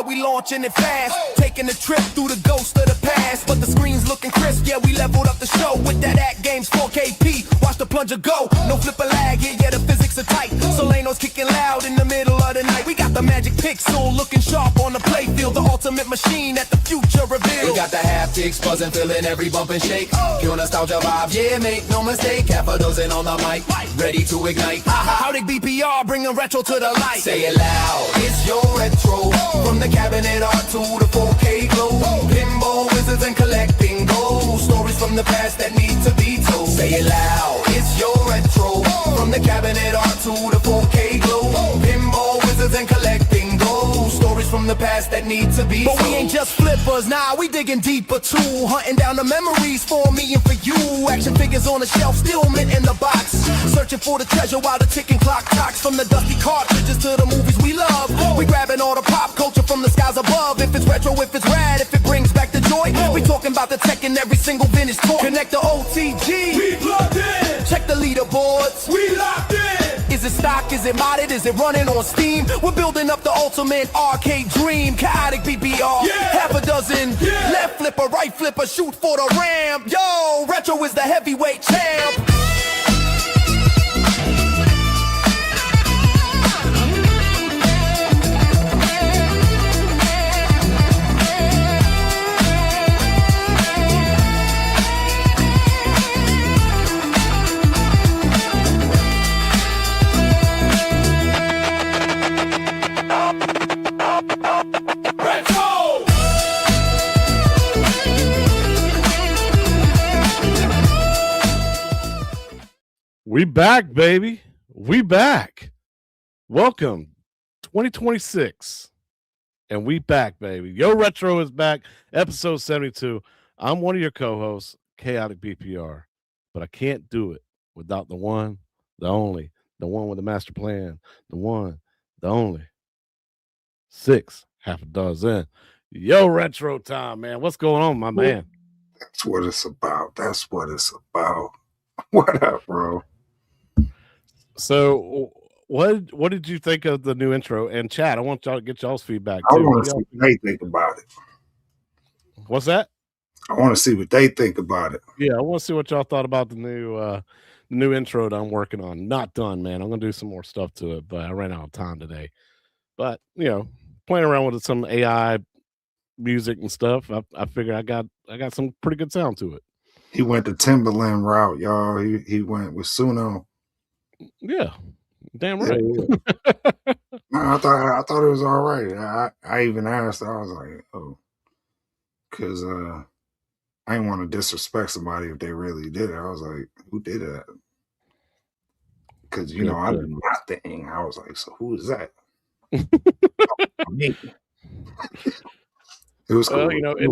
yeah, we launching it fast. Taking a trip through the ghost of the past. But the screen's looking crisp, yeah, we leveled up the show. With that AtGames 4KP, watch the plunger go. No flip or lag here, yeah, the physics are tight. Solano's kicking loud in the middle of the night. We got the magic pixel looking sharp on the playfield. The ultimate machine that the future reveals. We got the haptics buzzing, feeling every bump and shake. Pure nostalgia vibe, yeah, make no mistake. Half a dozen on the mic, ready to ignite. HDP bringing retro to the light. Say it loud, it's your retro. From the cabinet art to the 4K glow. Pinball wizards and collecting gold. Stories from the past that need to be told. Say it loud, it's your retro. From the cabinet art to the 4K glow. Pinball wizards and collecting gold. Stories from the past that need to be told. But we ain't just flippers, nah, we digging deeper too. Hunting down the memories for me and for you. Action figures on the shelf, still mint in the box. Searching for the treasure while the ticking clock talks. From the dusty cartridges to the movies we love. We grabbing all the pop culture from the skies above. If it's retro, if it's rad, if it brings back the joy. We talking about the tech in every single vintage toy. Connect the OTG, we plugged in. Check the leaderboards, we locked in. Is it stock, is it modded, is it running on Steam? We're building up the ultimate arcade dream. Chaotic BBR, yeah. Half a dozen, yeah. Left flipper, right flipper, shoot for the ram. Yo, retro is the heavyweight champ. We back, baby. We back. Welcome, 2026. And we back, baby. Yo Retro is back, episode 72. I'm one of your co-hosts, Chaotic BPR. But I can't do it without the one, the only, the one with the master plan, the one, the only. 6, half a dozen. Yo Retro time, man. What's going on, my man? That's what it's about. That's what it's about. What up, bro? So, what did you think of the new intro? And chat, I want y'all to get y'all's feedback I too. want to see what they think about it. What's that? I want to see what they think about it. Yeah, I want to see what y'all thought about the new intro that I'm working on. Not done, man. I'm gonna do some more stuff to it, but I ran out of time today. But playing around with some AI music and stuff, I figured I got some pretty good sound to it. He went the Timberland route, y'all. He went with Suno. Yeah, damn right. Yeah. No, I thought it was all right. I even asked. I was like, oh, because I didn't want to disrespect somebody if they really did it. I was like, who did that? Because I did my thing. I was like, so who is that? Me. It was cool.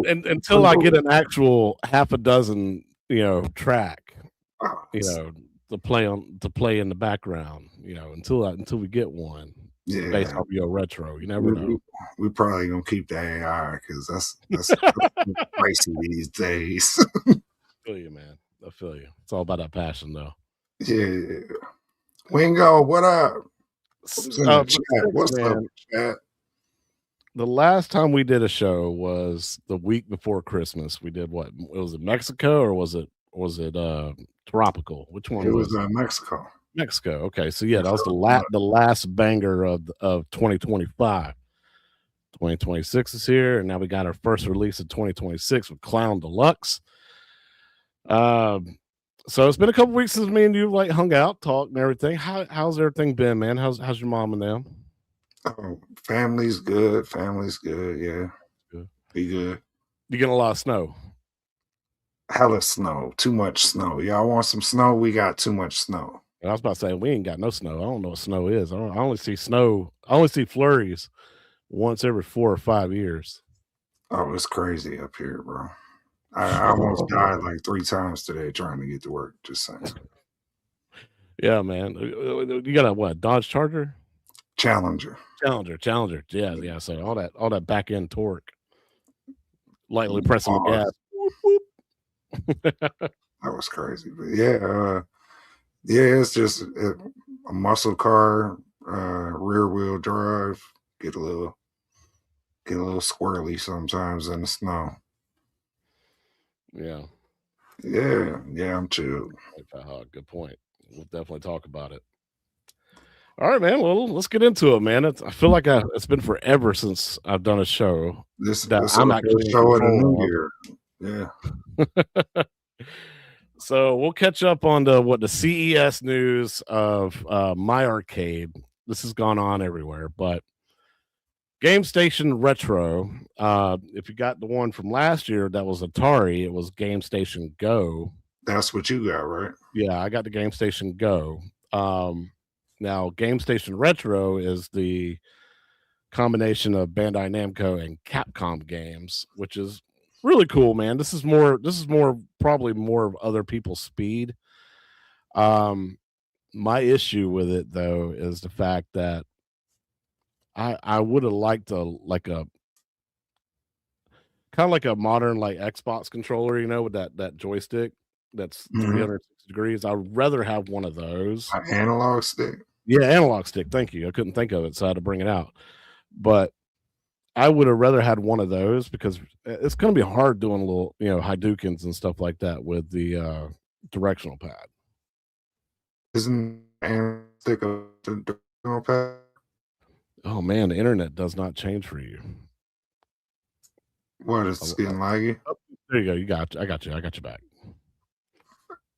And until I get an actual half a dozen, track, to play in the background, until we get one, based off your retro, you never know. We probably gonna keep the AI because that's pricey these days. I feel you, man. I feel you. It's all about that passion, though. Yeah. Wingo, what up? What's up, chat? The last time we did a show was the week before Christmas. We did what? Was it Mexico or was it tropical? Which one? It was Mexico. Mexico. Okay, so yeah, that was the last banger of 2025. 2026 is here, and now we got our first release of 2026 with Clown Deluxe. So it's been a couple weeks since me and you hung out, talked, and everything. How's everything been, man? How's your mom and them? Oh, family's good. Yeah, good. Be good. You getting a lot of snow? Hella snow. Too much snow. Y'all want some snow? We got too much snow. I was about to say we ain't got no snow. I don't know what snow is. I only see snow. I only see flurries once every 4 or 5 years. Oh, it's crazy up here, bro. I almost died 3 times today trying to get to work. Just saying. Yeah, man. You got a Dodge Charger? Challenger. Yeah. So all that back end torque, lightly pressing the gas. That was crazy, but yeah, it's just a muscle car, rear wheel drive. Get a get a little squirrely sometimes in the snow. Yeah. Yeah, I'm chilled. Good point. We'll definitely talk about it. All right, man. Well, let's get into it, man. I feel like it's been forever since I've done a show This that this I'm our actually first in show of the control new of. year. Yeah. So we'll catch up on the CES news of My Arcade. This has gone on everywhere, but Game Station Retro. If you got the one from last year, that was Atari. It was Game Station Go. That's what you got, right? Yeah, I got the Game Station Go. Now, Game Station Retro is the combination of Bandai Namco and Capcom games, which is really cool, man. This is probably more of other people's speed. My issue with it though is the fact that I would have liked a kind of like a modern like Xbox controller, with that joystick that's 360 degrees. I'd rather have one of those. An analog stick. Yeah, analog stick. Thank you. I couldn't think of it, so I had to bring it out. But I would have rather had one of those because it's going to be hard doing little, Hadoukens and stuff like that with the directional pad. Isn't analog stick a directional pad? Oh man, the internet does not change for you. What, it's getting laggy? Oh, there you go. I got you back.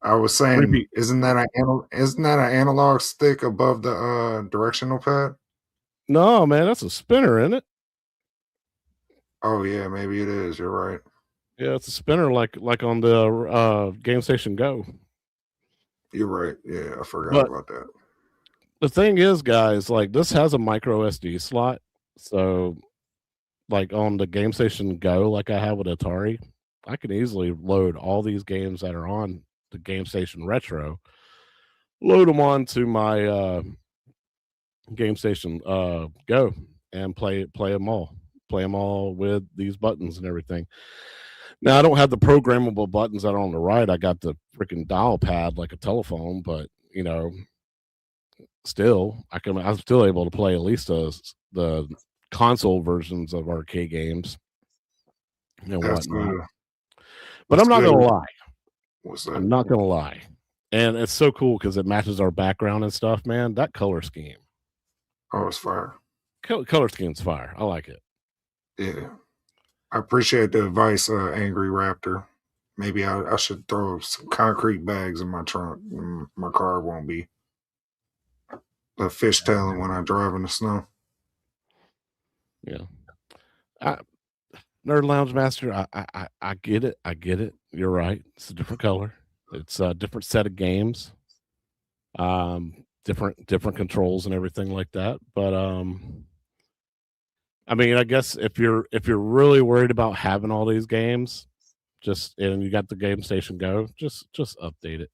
I was saying, Repeat. isn't that an analog stick above the directional pad? No, man, that's a spinner, isn't it? Oh yeah, maybe it is. You're right. Yeah, it's a spinner like on the Game Station Go. You're right. Yeah, I forgot about that. The thing is, guys, like this has a micro SD slot, so like on the Game Station Go, like I have with Atari, I can easily load all these games that are on the Game Station Retro, load them onto my Game Station Go, and play them all with these buttons and everything. Now I don't have the programmable buttons that are on the right. I got the freaking dial pad like a telephone, but still I'm still able to play at least the console versions of arcade games and whatnot. But I'm not gonna lie. What's that? I'm not gonna lie. And it's so cool because it matches our background and stuff, man. That color scheme. Oh, it's fire. Color scheme's fire. I like it. Yeah. I appreciate the advice, Angry Raptor. Maybe I should throw some concrete bags in my trunk. My car won't be a fishtailing when I drive in the snow. Yeah. Nerd Lounge Master, I get it. I get it. You're right. It's a different color. It's a different set of games. Different controls and everything like that. But I mean, I guess if you're really worried about having all these games, and you got the Game Station Go, just update it.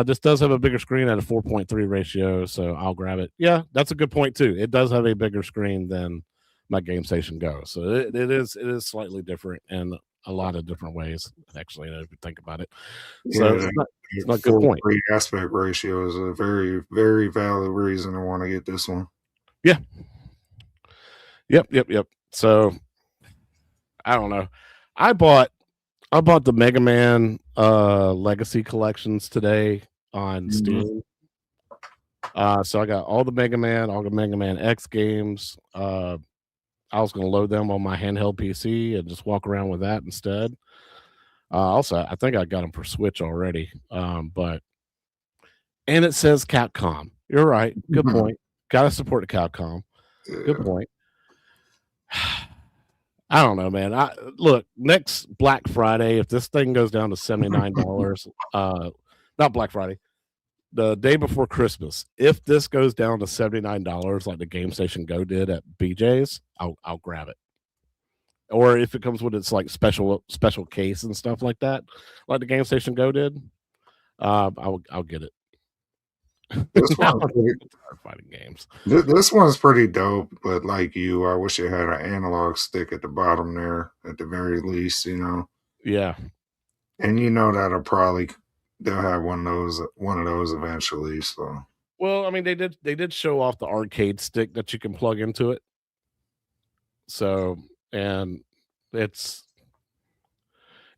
This does have a bigger screen at a 4.3 ratio, so I'll grab it. Yeah, that's a good point too. It does have a bigger screen than my Game Station Go, so it is slightly different in a lot of different ways. Actually, if you think about it, so Yeah, it's not a good point. Aspect ratio is a very, very valid reason to want to get this one. Yeah. Yep. So I don't know. I bought the Mega Man Legacy collections today on Steam. So I got all the Mega Man X games. I was going to load them on my handheld PC and just walk around with that instead. Also, I think I got them for Switch already. And it says Capcom. You're right. Good point. Got to support the Capcom. Yeah. Good point. I don't know, man. Look, next Black Friday, if this thing goes down to $79, not Black Friday, the day before Christmas, if this goes down to $79 like the Game Station Go did at BJ's, I'll grab it. Or if it comes with its like special case and stuff like that, like the Game Station Go did, I'll get it. This one's fighting games. This one's pretty dope, but like you, I wish it had an analog stick at the bottom there, at the very least, Yeah. And they'll have one of those eventually. So well, I mean, they did show off the arcade stick that you can plug into it. So, and it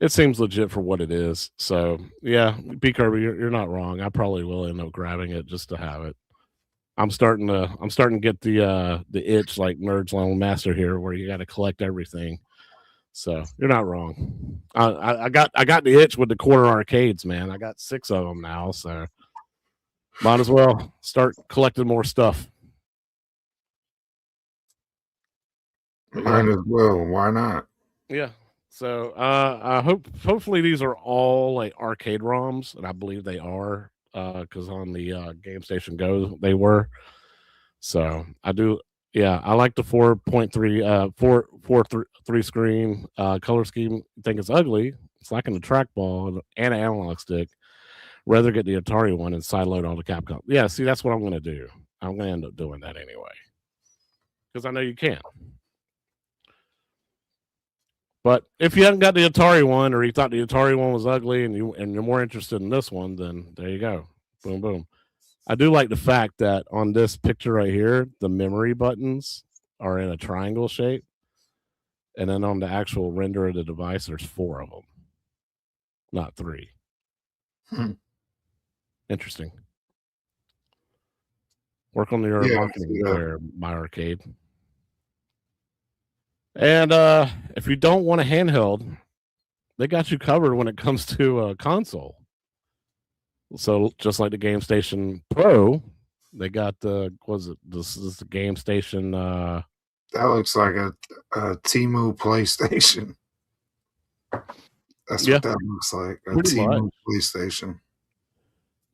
seems legit for what it is. So, yeah, B Kirby, you're not wrong. I probably will end up grabbing it just to have it. I'm starting to get the itch like Nerd's Lone Master here, where you got to collect everything. So you're not wrong. I got the itch with the corner arcades, man. I got 6 of them now, so might as well start collecting more stuff. Might as well. Why not? Yeah. So I hopefully these are all like arcade ROMs, and I believe they are, because on the Game Station Go they were. So I do. Yeah, I like the 4.3 screen color scheme. Think it's ugly. It's like a trackball and an analog stick. Rather get the Atari one and sideload all the Capcom. Yeah, see, that's what I'm going to do. I'm going to end up doing that anyway because I know you can. But if you haven't got the Atari one, or you thought the Atari one was ugly, and you're more interested in this one, then there you go. Boom, boom. I do like the fact that on this picture right here, the memory buttons are in a triangle shape. And then on the actual render of the device, there's 4 of them, not 3. Interesting. Work on your marketing there, My Arcade. And if you don't want a handheld, they got you covered when it comes to a console. So just like the Game Station Pro, they got this is the Game Station. That looks like a Temu PlayStation. That's what that looks like. A Temu PlayStation.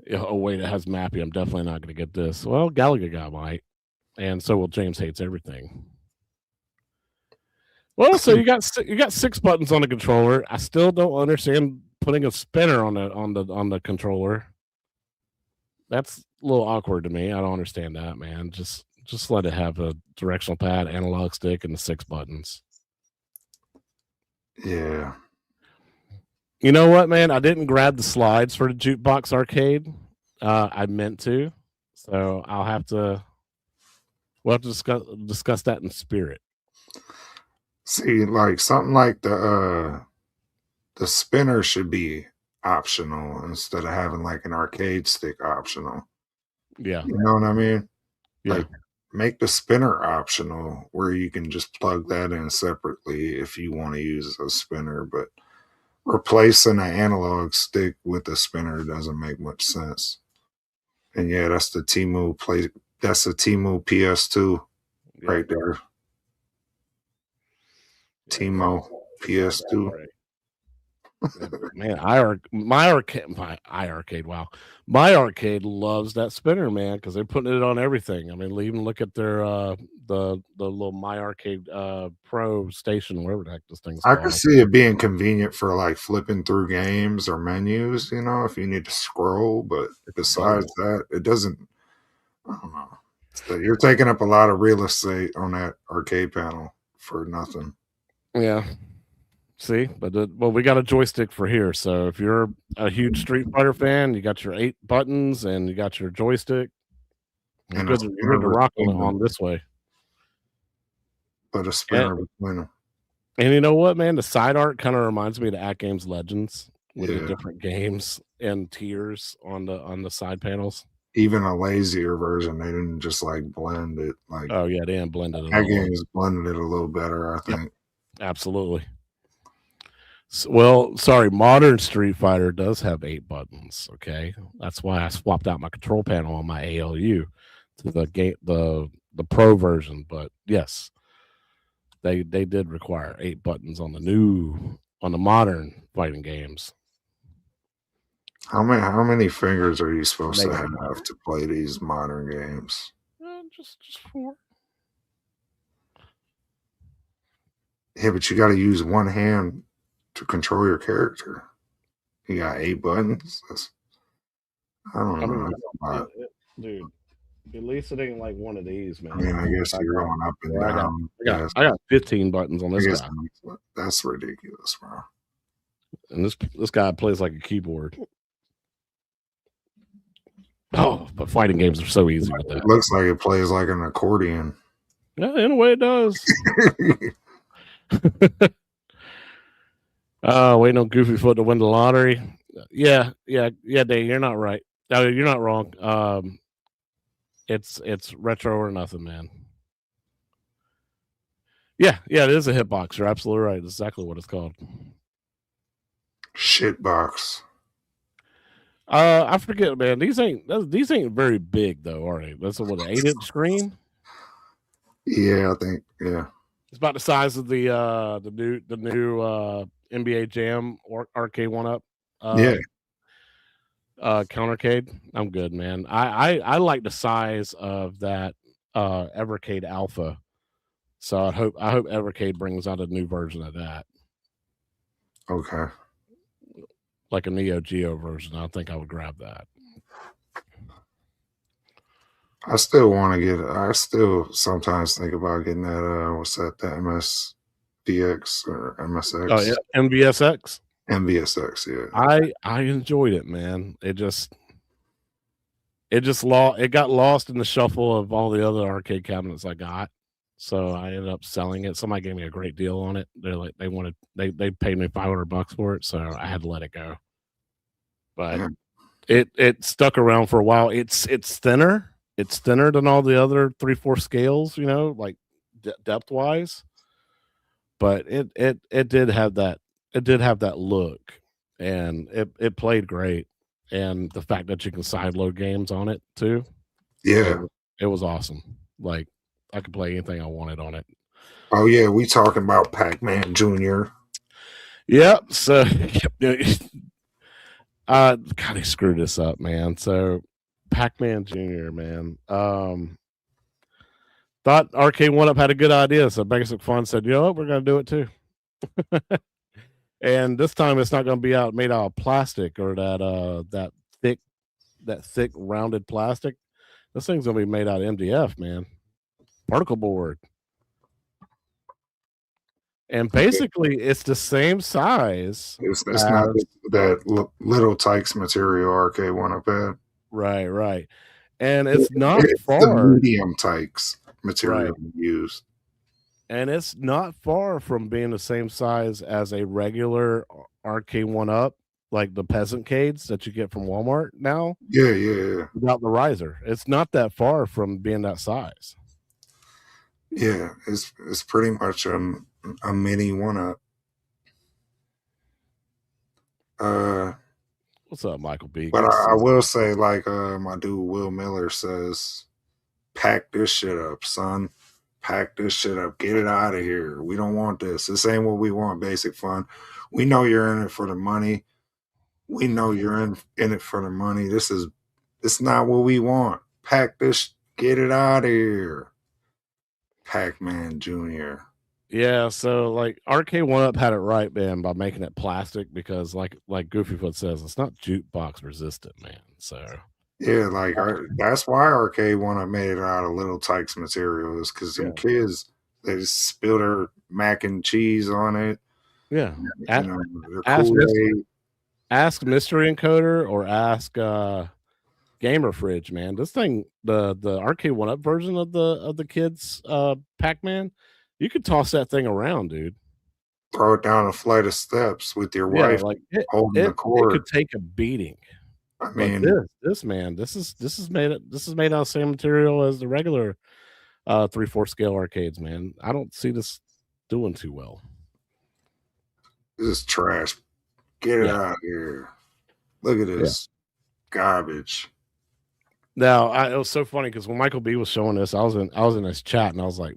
Yeah, oh wait, it has Mappy. I'm definitely not going to get this. Well, Galaga guy might, and so will James Hates Everything. Well, so you got 6 buttons on the controller. I still don't understand putting a spinner on the controller. That's a little awkward to me. I don't understand that, man. Just let it have a directional pad, analog stick, and the 6 buttons. Yeah. You know what, man? I didn't grab the slides for the Jukebox Arcade. I meant to, so we'll have to discuss that in spirit. See, like something like the spinner should be optional instead of having like an arcade stick optional. Yeah. You know what I mean? Yeah. Like make the spinner optional where you can just plug that in separately if you want to use a spinner, but replacing an analog stick with a spinner doesn't make much sense. And yeah, that's the Temu PS2 right there. Temu PS2. Man, my arcade. Wow, my arcade loves that spinner, man, because they're putting it on everything. I mean, even look at their the little My Arcade Pro station, whatever the heck this thing's called. I can see it being convenient for like flipping through games or menus, you know, if you need to scroll. But besides that, it doesn't. I don't know. So you're taking up a lot of real estate on that arcade panel for nothing. Yeah. See, but we got a joystick for here. So if you're a huge Street Fighter fan, you got your 8 buttons and you got your joystick. You're good to rock on this way. But a spinner between them. And you know what, man? The side art kind of reminds me of the AtGames Legends with the different games and tiers on the side panels. Even a lazier version, they didn't just like blend it. Like, oh yeah, they didn't blend it. AtGames blended it a little better, I think. Yep. Absolutely. Well, sorry, modern Street Fighter does have 8 buttons. Okay, that's why I swapped out my control panel on my ALU to the Pro version. But yes, they did require 8 buttons on the modern fighting games. How many fingers are you supposed to have to play these modern games? Just 4. Yeah, but you got to use one hand to control your character. You got 8 buttons. I don't know. Dude, at least it ain't like one of these, man. I mean, I guess you're going up and down. I got 15 buttons on this guy. That's ridiculous, bro. And this guy plays like a keyboard. Oh, but fighting games are so easy with that. It looks like it plays like an accordion. Yeah, in a way it does. Waiting on Goofy Foot to win the lottery. Yeah, Dave, you're not right. No, you're not wrong. It's retro or nothing, man. Yeah, it is a hitbox. You're absolutely right. That's exactly what it's called. Shitbox. I forget, man. These ain't very big though, are they? That's what, an 8-inch screen. Yeah, I think. Yeah. It's about the size of the new NBA Jam or arcade 1-up. Yeah. Countercade. I'm good, man. I like the size of that Evercade Alpha. So I hope Evercade brings out a new version of that. Okay. Like a Neo Geo version. I think I would grab that. I still want to get. I still sometimes think about getting that. What's that? The MSVX or MSX? Oh yeah, MVSX. MVSX. Yeah. I enjoyed it, man. It got lost in the shuffle of all the other arcade cabinets I got. So I ended up selling it. Somebody gave me a great deal on it. They're like, they paid me $500 for it, so I had to let it go. But Yeah. it stuck around for a while. It's thinner. It's thinner than all the other 3/4 scales, like depth wise. But it did have that. It did have that look, and it played great. And the fact that you can sideload games on it too. Yeah. It was awesome. Like, I could play anything I wanted on it. Oh yeah, we talking about Pac-Man Jr. Yep. So, God, he screwed this up, man. So, Pac-Man Jr., man. Thought Arcade 1-Up had a good idea, so Basic Fun said, "You know what? We're gonna do it too." And this time, it's not gonna be made out of plastic or that thick rounded plastic. This thing's gonna be made out of MDF, man. Particle board. And basically, it's the same size. It's not that little Tykes material Arcade 1-Up had. Right. And it's not It's far. the medium Tykes material used. And it's not far from being the same size as a regular Arcade 1-Up, like the peasant cades that you get from Walmart now. Yeah. Without the riser. It's not that far from being that size. Yeah, it's pretty much a mini 1-Up. What's up, Michael B? But I will say, like my dude Will Miller says, pack this shit up, son. Pack this shit up. Get it out of here. We don't want this. This ain't what we want, Basic Fun. We know you're in it for the money. We know you're in it for the money. It's not what we want. Pack this. Get it out of here. Pac-Man Jr. Yeah, so like Arcade 1-Up had it right, man, by making it plastic because like Goofyfoot says, it's not jukebox resistant, man. So yeah, like that's why Arcade 1-Up made it out of little Tykes materials because some kids they just spill their mac and cheese on it. Yeah, ask Mystery Encoder or ask Gamer Fridge, man. This thing, the Arcade 1-Up version of the kids Pac-Man, you could toss that thing around, dude. Throw it down a flight of steps with your wife, like holding the cord. It could take a beating. I mean, this is made out of the same material as the regular 3/4 scale arcades, man. I don't see this doing too well. This is trash. Get it out of here. Look at this garbage. Now, it was so funny because when Michael B was showing this, I was in his chat and I was like,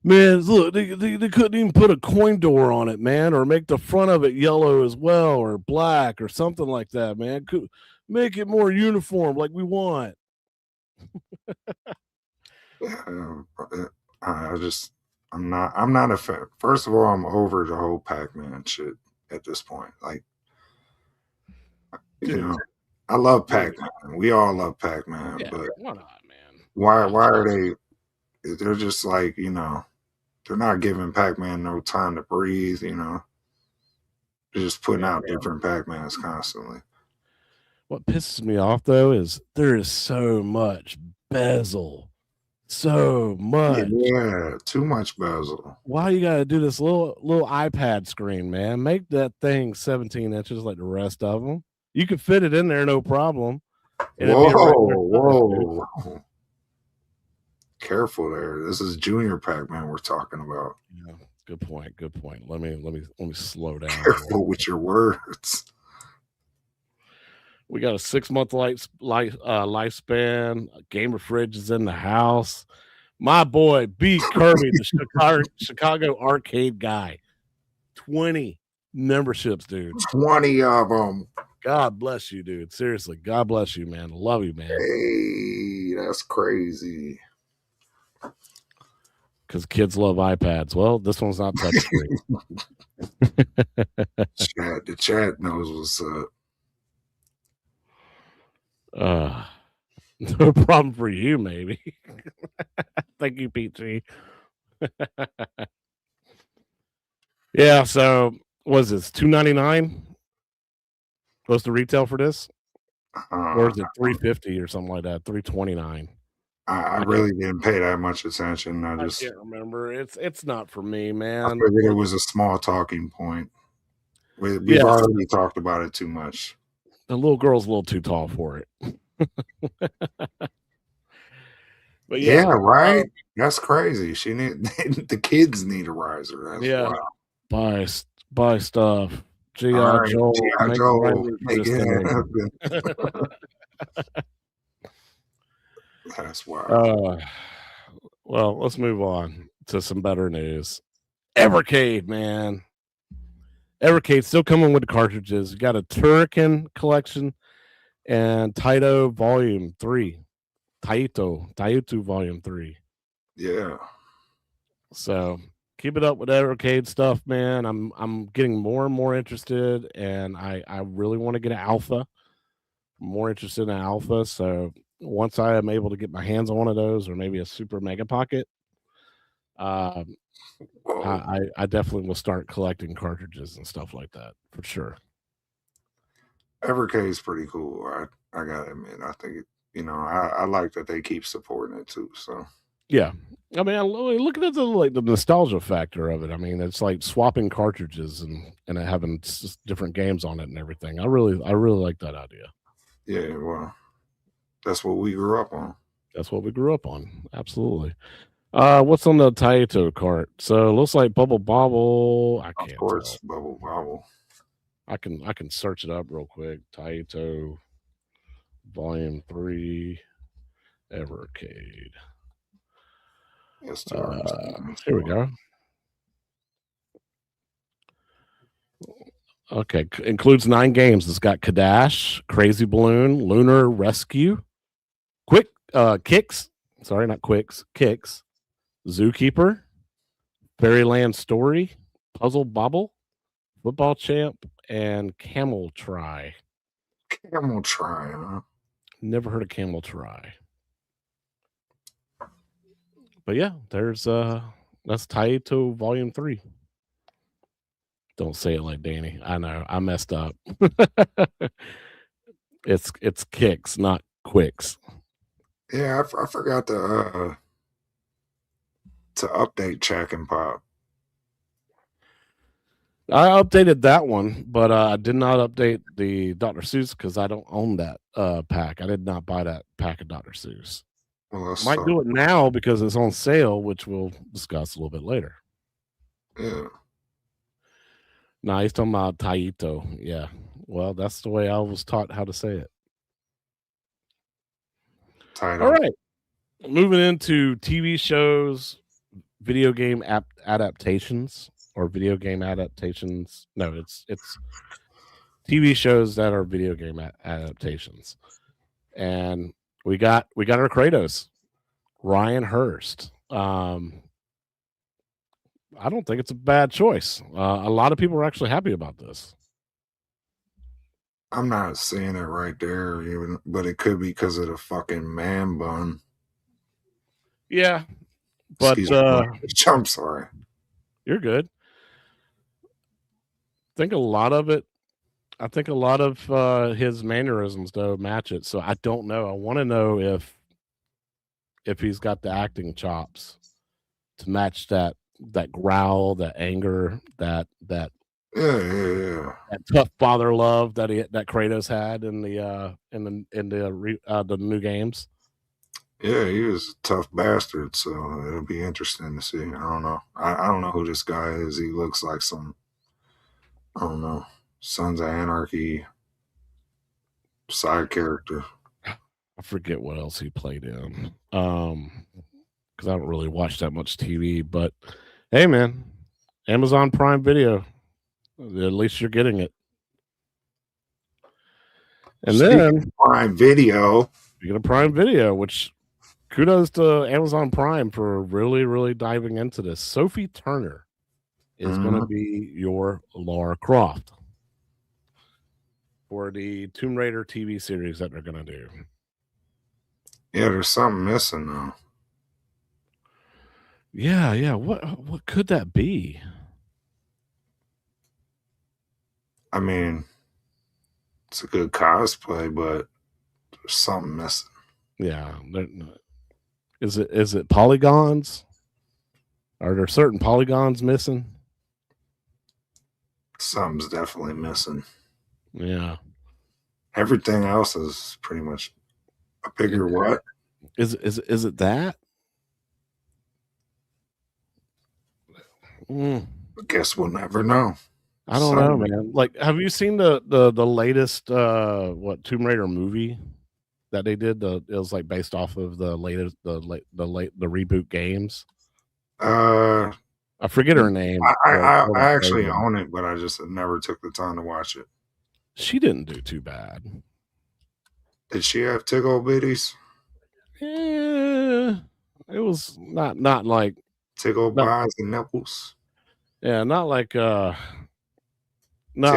man, look, they couldn't even put a coin door on it, man, or make the front of it yellow as well, or black, or something like that, man. Could make it more uniform, like we want. I'm not a fan. First of all, I'm over the whole Pac-Man shit at this point. Like, you know, I love Pac-Man. We all love Pac-Man, but why not, man? Why are they? They're just like, they're not giving Pac-Man no time to breathe. They're just putting out different Pac-Mans constantly. What pisses me off though is there is so much bezel so much. Yeah, too much bezel. Why you gotta do this little iPad screen, man? Make that thing 17 inches like the rest of them. You could fit it in there, no problem. And it'd be a regular size, dude. Whoa. Careful there. This is Junior Pac-Man we're talking about. Yeah, good point. Good point. Let me slow down. Careful with your words. We got a 6-month lifespan. A gamer fridge is in the house. My boy B Kirby, the Chicago arcade guy. 20 memberships, dude. 20 of them. God bless you, dude. Seriously, God bless you, man. Love you, man. Hey, that's crazy. Because kids love iPads. Well, this one's not touchscreen. The chat knows what's up. No problem for you, maybe. Thank you, PG. Yeah, so was this $299? Supposed to retail for this? Or is it $350 or something like that? $329. I really didn't pay that much attention. I can't remember. It's not for me, man. I figured it was a small talking point. We've already talked about it too much. The little girl's a little too tall for it. But yeah, right. That's crazy. She need the kids need a riser. That's wild. Buy stuff. G.I. Joe. Make it happen. That's wild. Well, let's move on to some better news. Evercade, man. Evercade still coming with the cartridges. You got a Turrican collection and Taito Volume 3. Taito Volume 3. Yeah. So keep it up with Evercade stuff, man. I'm getting more and more interested, and I really want to get an alpha. I'm more interested in an alpha. So once I am able to get my hands on one of those, or maybe a Super Mega Pocket, I definitely will start collecting cartridges and stuff like that for sure. Evercade is pretty cool. I gotta admit, I think I like that they keep supporting it too. So yeah, I mean, looking at the nostalgia factor of it. I mean, it's like swapping cartridges and having different games on it and everything. I really like that idea. Yeah, well, that's what we grew up on. That's what we grew up on. Absolutely. What's on the Taito cart? So it looks like Bubble Bobble. I can't. Of course, tell. Bubble Bobble. I can search it up real quick. Taito Volume 3 Evercade. Yes, here we go. Okay, includes 9 games. It's got Kadash, Crazy Balloon, Lunar Rescue, Kicks. Sorry, not Quicks. Kicks, Zookeeper, Fairyland Story, Puzzle Bobble, Football Champ, and Camel Try. Camel Try, huh? Never heard of Camel Try. But yeah, there's that's Taito Volume 3. Don't say it like Danny. I know, I messed up. It's Kicks, not Quicks. Yeah, I forgot to update Check and Pop. I updated that one, but I did not update the Dr. Seuss because I don't own that pack. I did not buy that pack of Dr. Seuss. Well, might do it now because it's on sale, which we'll discuss a little bit later. Yeah. No, he's talking about Taito. Yeah. Well, that's the way I was taught how to say it. Taito. All right. Moving into TV shows, video game adaptations, or video game adaptations. No, it's TV shows that are video game adaptations. And we got our Kratos, Ryan Hurst. I don't think it's a bad choice. A lot of people are actually happy about this. I'm not seeing it right there, even, but it could be because of the fucking man bun. Yeah, but I'm sorry. You're good. I think a lot of his mannerisms though match it. So I don't know. I want to know if if he's got the acting chops to match that growl, that anger, that Yeah. that tough father love that Kratos had in the new games. Yeah, he was a tough bastard, so it'll be interesting to see. I don't know. I don't know who this guy is. He looks like some, I don't know, Sons of Anarchy side character. I forget what else he played in. Because I don't really watch that much TV. But hey, man, Amazon Prime Video. At least you're getting it. And Speaking then of Prime Video, you get a Prime Video, which kudos to Amazon Prime for really, really diving into this. Sophie Turner is going to be your Lara Croft for the Tomb Raider TV series that they're going to do. yeah, there's something missing though. Yeah. What could that be? I mean, it's a good cosplay, but there's something missing. Yeah. Is it polygons? Are there certain polygons missing? Something's definitely missing. Yeah. Everything else is pretty much a bigger what? Is it that? I guess we'll never know. I don't know, man. Like, have you seen the latest Tomb Raider movie that they did? It was like based off of the latest the reboot games. I forget her name. I actually own it, but I just never took the time to watch it. She didn't do too bad. Did she have tickle bitties? Yeah, it was not like tickle pies and nipples. Yeah, not like wide gap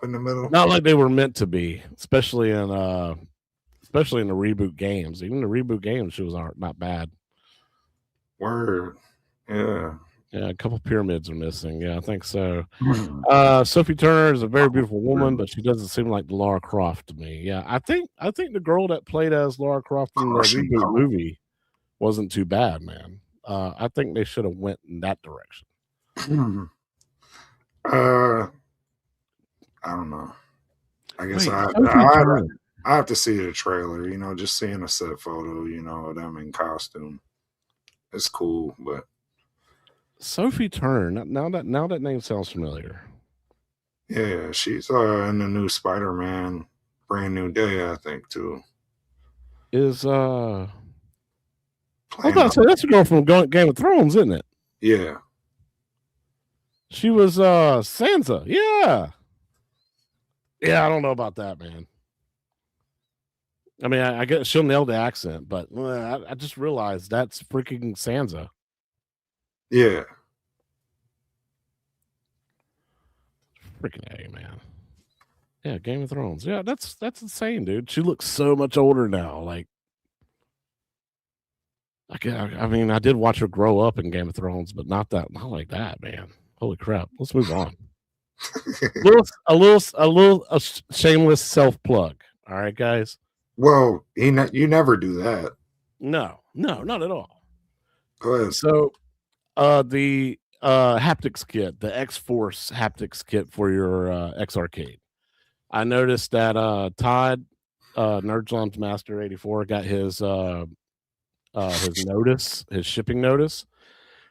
in the middle. Not like they were meant to be, especially in the reboot games. Even the reboot games, she was not bad. Word, yeah. Yeah, a couple pyramids are missing. Yeah, I think so. Sophie Turner is a very beautiful woman, but she doesn't seem like Lara Croft to me. Yeah, I think the girl that played as Lara Croft in the reboot movie wasn't too bad, man. I think they should have went in that direction. I don't know. I guess I have to see the trailer. You know, just seeing a set photo. You know, them in costume. It's cool, but Sophie Turner. Now that name sounds familiar. Yeah, she's in the new Spider-Man Brand New Day, I think, too. Is I was about to say that's a girl from Game of Thrones, isn't it? Yeah. She was Sansa. Yeah. Yeah, I don't know about that, man. I mean, I guess she'll nail the accent, but I just realized that's freaking Sansa. Yeah. Freaking A, man. Yeah, Game of Thrones. Yeah, that's insane, dude. She looks so much older now. Like, I mean, I did watch her grow up in Game of Thrones, but not like that, man. Holy crap. Let's move on. a little shameless self plug. All right, guys. Well, you never do that. No, not at all. Go ahead. So, the haptics kit, the X-Force haptics kit for your X Arcade. I noticed that Todd, Nerdslum's Master 84, got his notice, his shipping notice.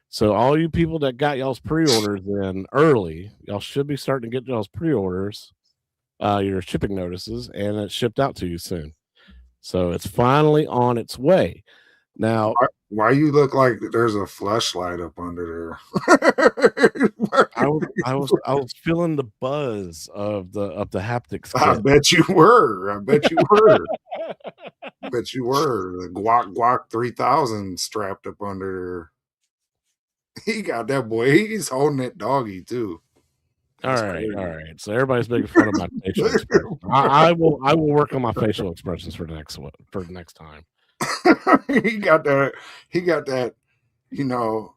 So all you people that got y'all's pre-orders in early, y'all should be starting to get y'all's pre-orders, your shipping notices, and it's shipped out to you soon. So it's finally on its way. Now, why you look like there's a flashlight up under there? I was feeling the buzz of the haptics kit. I bet you were. I bet you were. The Guac 3000 strapped up under there. He got that boy. He's holding that doggy too. All right. So everybody's making fun of my facial expressions. I will work on my facial expressions for the next time. He got that. You know,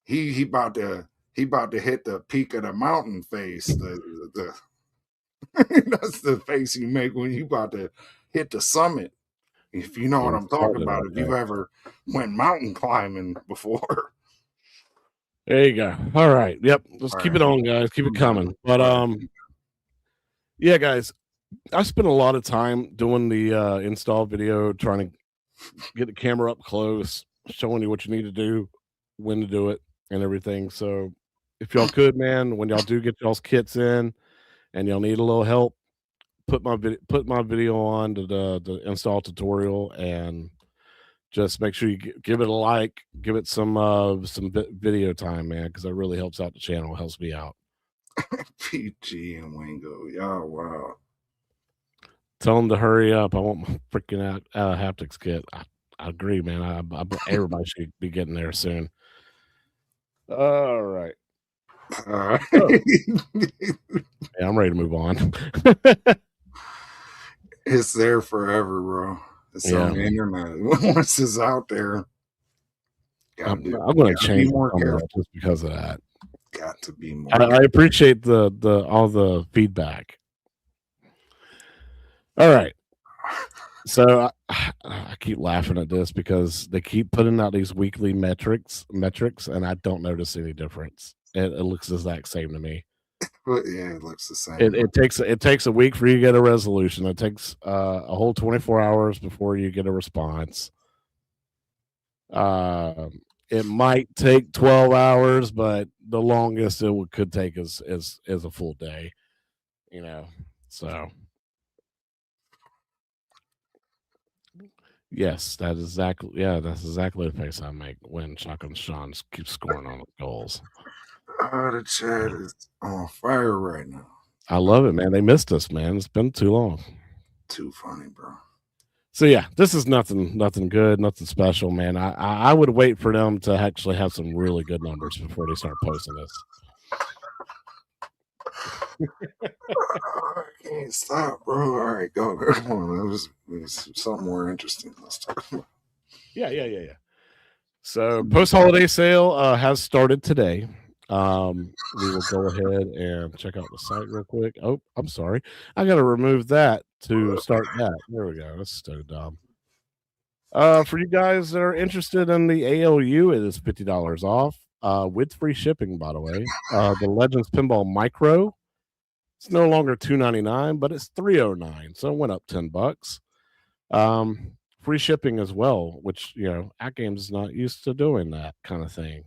he about to hit the peak of the mountain face. The that's the face you make when you about to hit the summit. If you know what I'm talking about, if you've ever went mountain climbing before. There you go. All right. Yep. Let's keep it on, guys. Keep it coming. But yeah, guys, I spent a lot of time doing the install video, trying to get the camera up close, showing you what you need to do, when to do it, and everything. So if y'all could, man, when y'all do get y'all's kits in and y'all need a little help, put my video on to the install tutorial, and just make sure you give it a like, give it some video time, man, because that really helps out the channel, helps me out. PG and Wingo, y'all, wow. Tell them to hurry up. I want my freaking haptics kit. I agree, man. Everybody should be getting there soon. All right. Yeah, I'm ready to move on. It's there forever, bro. It's on the internet. Once it's out there, I'm going to change more just because of that. Got to be more. I appreciate all the feedback. All right. So I keep laughing at this because they keep putting out these weekly metrics, and I don't notice any difference. It looks the exact same to me. Yeah, it looks the same. It takes a week for you to get a resolution. It takes a whole 24 hours before you get a response. It might take 12 hours, but the longest it could take is a full day. You know, so. Yes, that's exactly the face I make when Shotgun Sean keeps scoring on the goals. The chat is on fire right now. I love it, man. They missed us, man. It's been too long. Too funny, bro. So yeah, this is nothing good, nothing special, man. I would wait for them to actually have some really good numbers before they start posting this. I can't stop, bro. All right, go. Come on. It was something more interesting. Let's talk about. Yeah. So post-holiday sale has started today. We will go ahead and check out the site real quick. Oh, I'm sorry. I got to remove that to start that. There we go. That's so dumb. For you guys that are interested in the ALU, it is $50 off with free shipping, by the way. The Legends Pinball Micro, it's no longer $299, but it's $309, so it went up $10. Free shipping as well, which AtGames is not used to doing that kind of thing.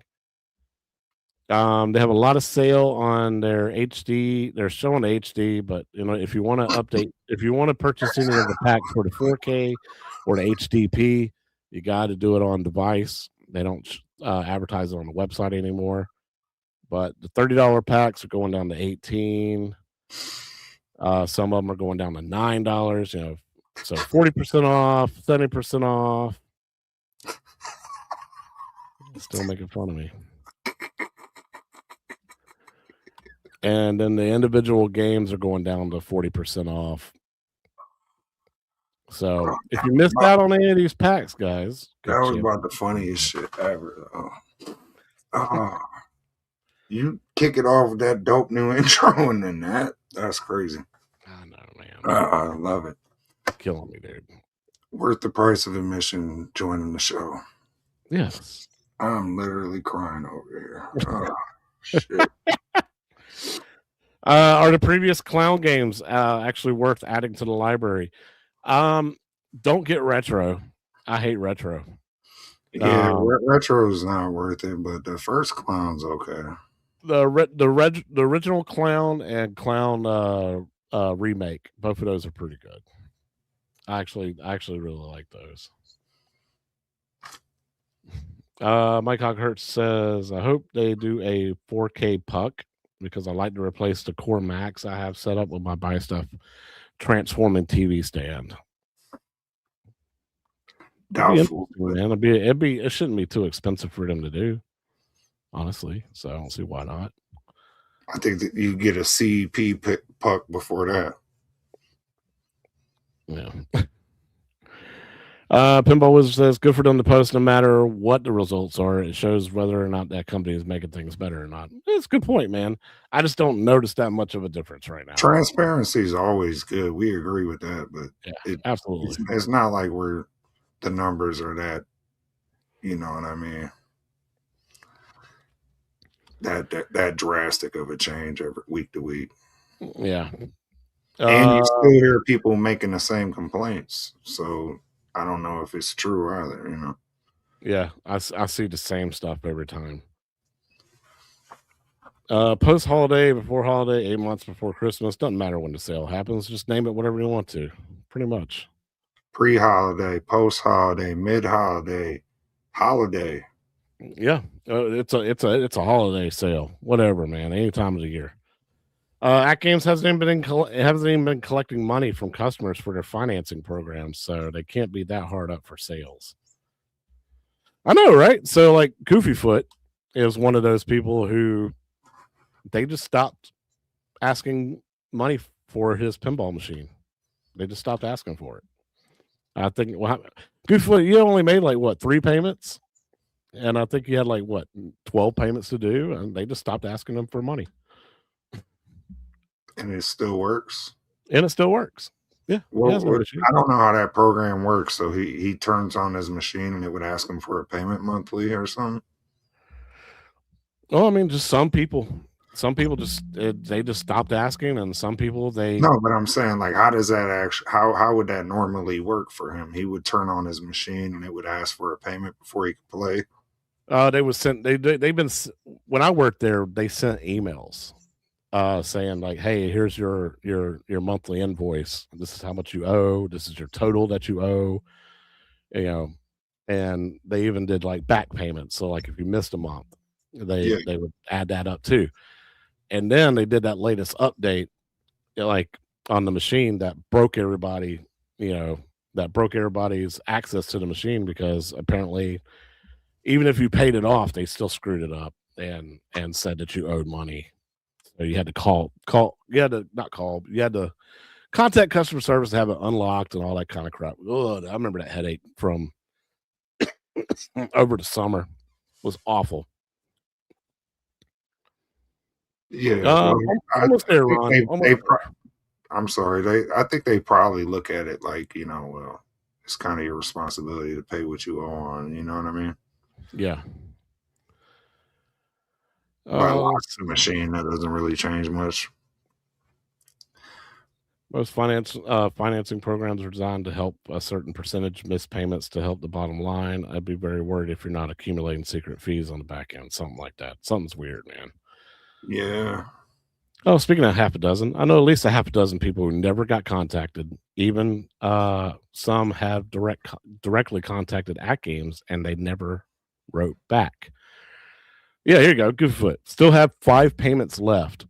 They have a lot of sale on their HD. They're showing HD, but if you want to update, if you want to purchase any of the packs for the 4K or the HDP, you got to do it on device. They don't advertise it on the website anymore. But the $30 packs are going down to $18. Some of them are going down to $9. So 40% off, 70% off. Still making fun of me. And then the individual games are going down to 40% off. So if you missed out on any of these packs, guys, that was about the funniest shit ever. You kick it off with that dope new intro, and then that's crazy. I know, man. I love it. Killing me, dude. Worth the price of admission joining the show. Yes. I'm literally crying over here. Shit. Are the previous clown games actually worth adding to the library? Don't get retro. I hate retro. Yeah, retro is not worth it, but the first clown's okay. The original clown and clown remake, both of those are pretty good. I actually really like those. Mike Hockhurst says, I hope they do a 4K puck because I like to replace the Core Max I have set up with my Buy Stuff transforming TV stand. Doubtful, man. It shouldn't be too expensive for them to do, honestly. So I don't see why not. I think that you get a CEP puck before that. Yeah. Pinball Wizard says, good for them to post no matter what the results are. It shows whether or not that company is making things better or not. It's a good point, man. I just don't notice that much of a difference right now. Transparency is always good. We agree with that, but absolutely. It's not like we're the numbers are that, you know what I mean, that drastic of a change every week to week. Yeah. And you still hear people making the same complaints. So I don't know if it's true either, you know. Yeah, I see the same stuff every time. Post holiday, before holiday, 8 months before Christmas, doesn't matter when the sale happens. Just name it whatever you want to, pretty much. Pre-holiday, post-holiday, mid-holiday, holiday. Yeah, it's a holiday sale, whatever, man. Any time of the year. AtGames hasn't even been collecting money from customers for their financing programs, so they can't be that hard up for sales. I know, right? So, like, Goofyfoot is one of those people who they just stopped asking money for his pinball machine. They just stopped asking for it. I think, well, Goofyfoot, you only made like what 3 payments, and I think you had like what 12 payments to do, and they just stopped asking them for money. And it still works. And it still works. Yeah. Well, no I don't know how that program works. So he turns on his machine and it would ask him for a payment monthly or something. Well, I mean, just some people just they just stopped asking, and some people No, but I'm saying, like, how does that actually? How would that normally work for him? He would turn on his machine and it would ask for a payment before he could play. They've been, when I worked there, they sent emails saying like, hey, here's your monthly invoice. This is how much you owe. This is your total that you owe. You know, and they even did like back payments. So like if you missed a month, they would add that up too. And then they did that latest update, like on the machine, that broke everybody. That broke everybody's access to the machine, because apparently, even if you paid it off, they still screwed it up and said that you owed money. So you had to you had to contact customer service to have it unlocked and all that kind of crap. Ugh, I remember that headache from over the summer. It was awful. Yeah, almost there, Ron. I'm sorry. I think they probably look at it like, well, it's kind of your responsibility to pay what you owe on. You know what I mean? Yeah. By locks the machine, that doesn't really change much. Most financing programs are designed to help a certain percentage miss payments to help the bottom line. I'd be very worried if you're not accumulating secret fees on the back end, something like that. Something's weird, man. Yeah. Oh, speaking of half a dozen, I know at least a half a dozen people who never got contacted. Even some have directly contacted AtGames and they never wrote back. Yeah, here you go. Goofyfoot. Still have 5 payments left.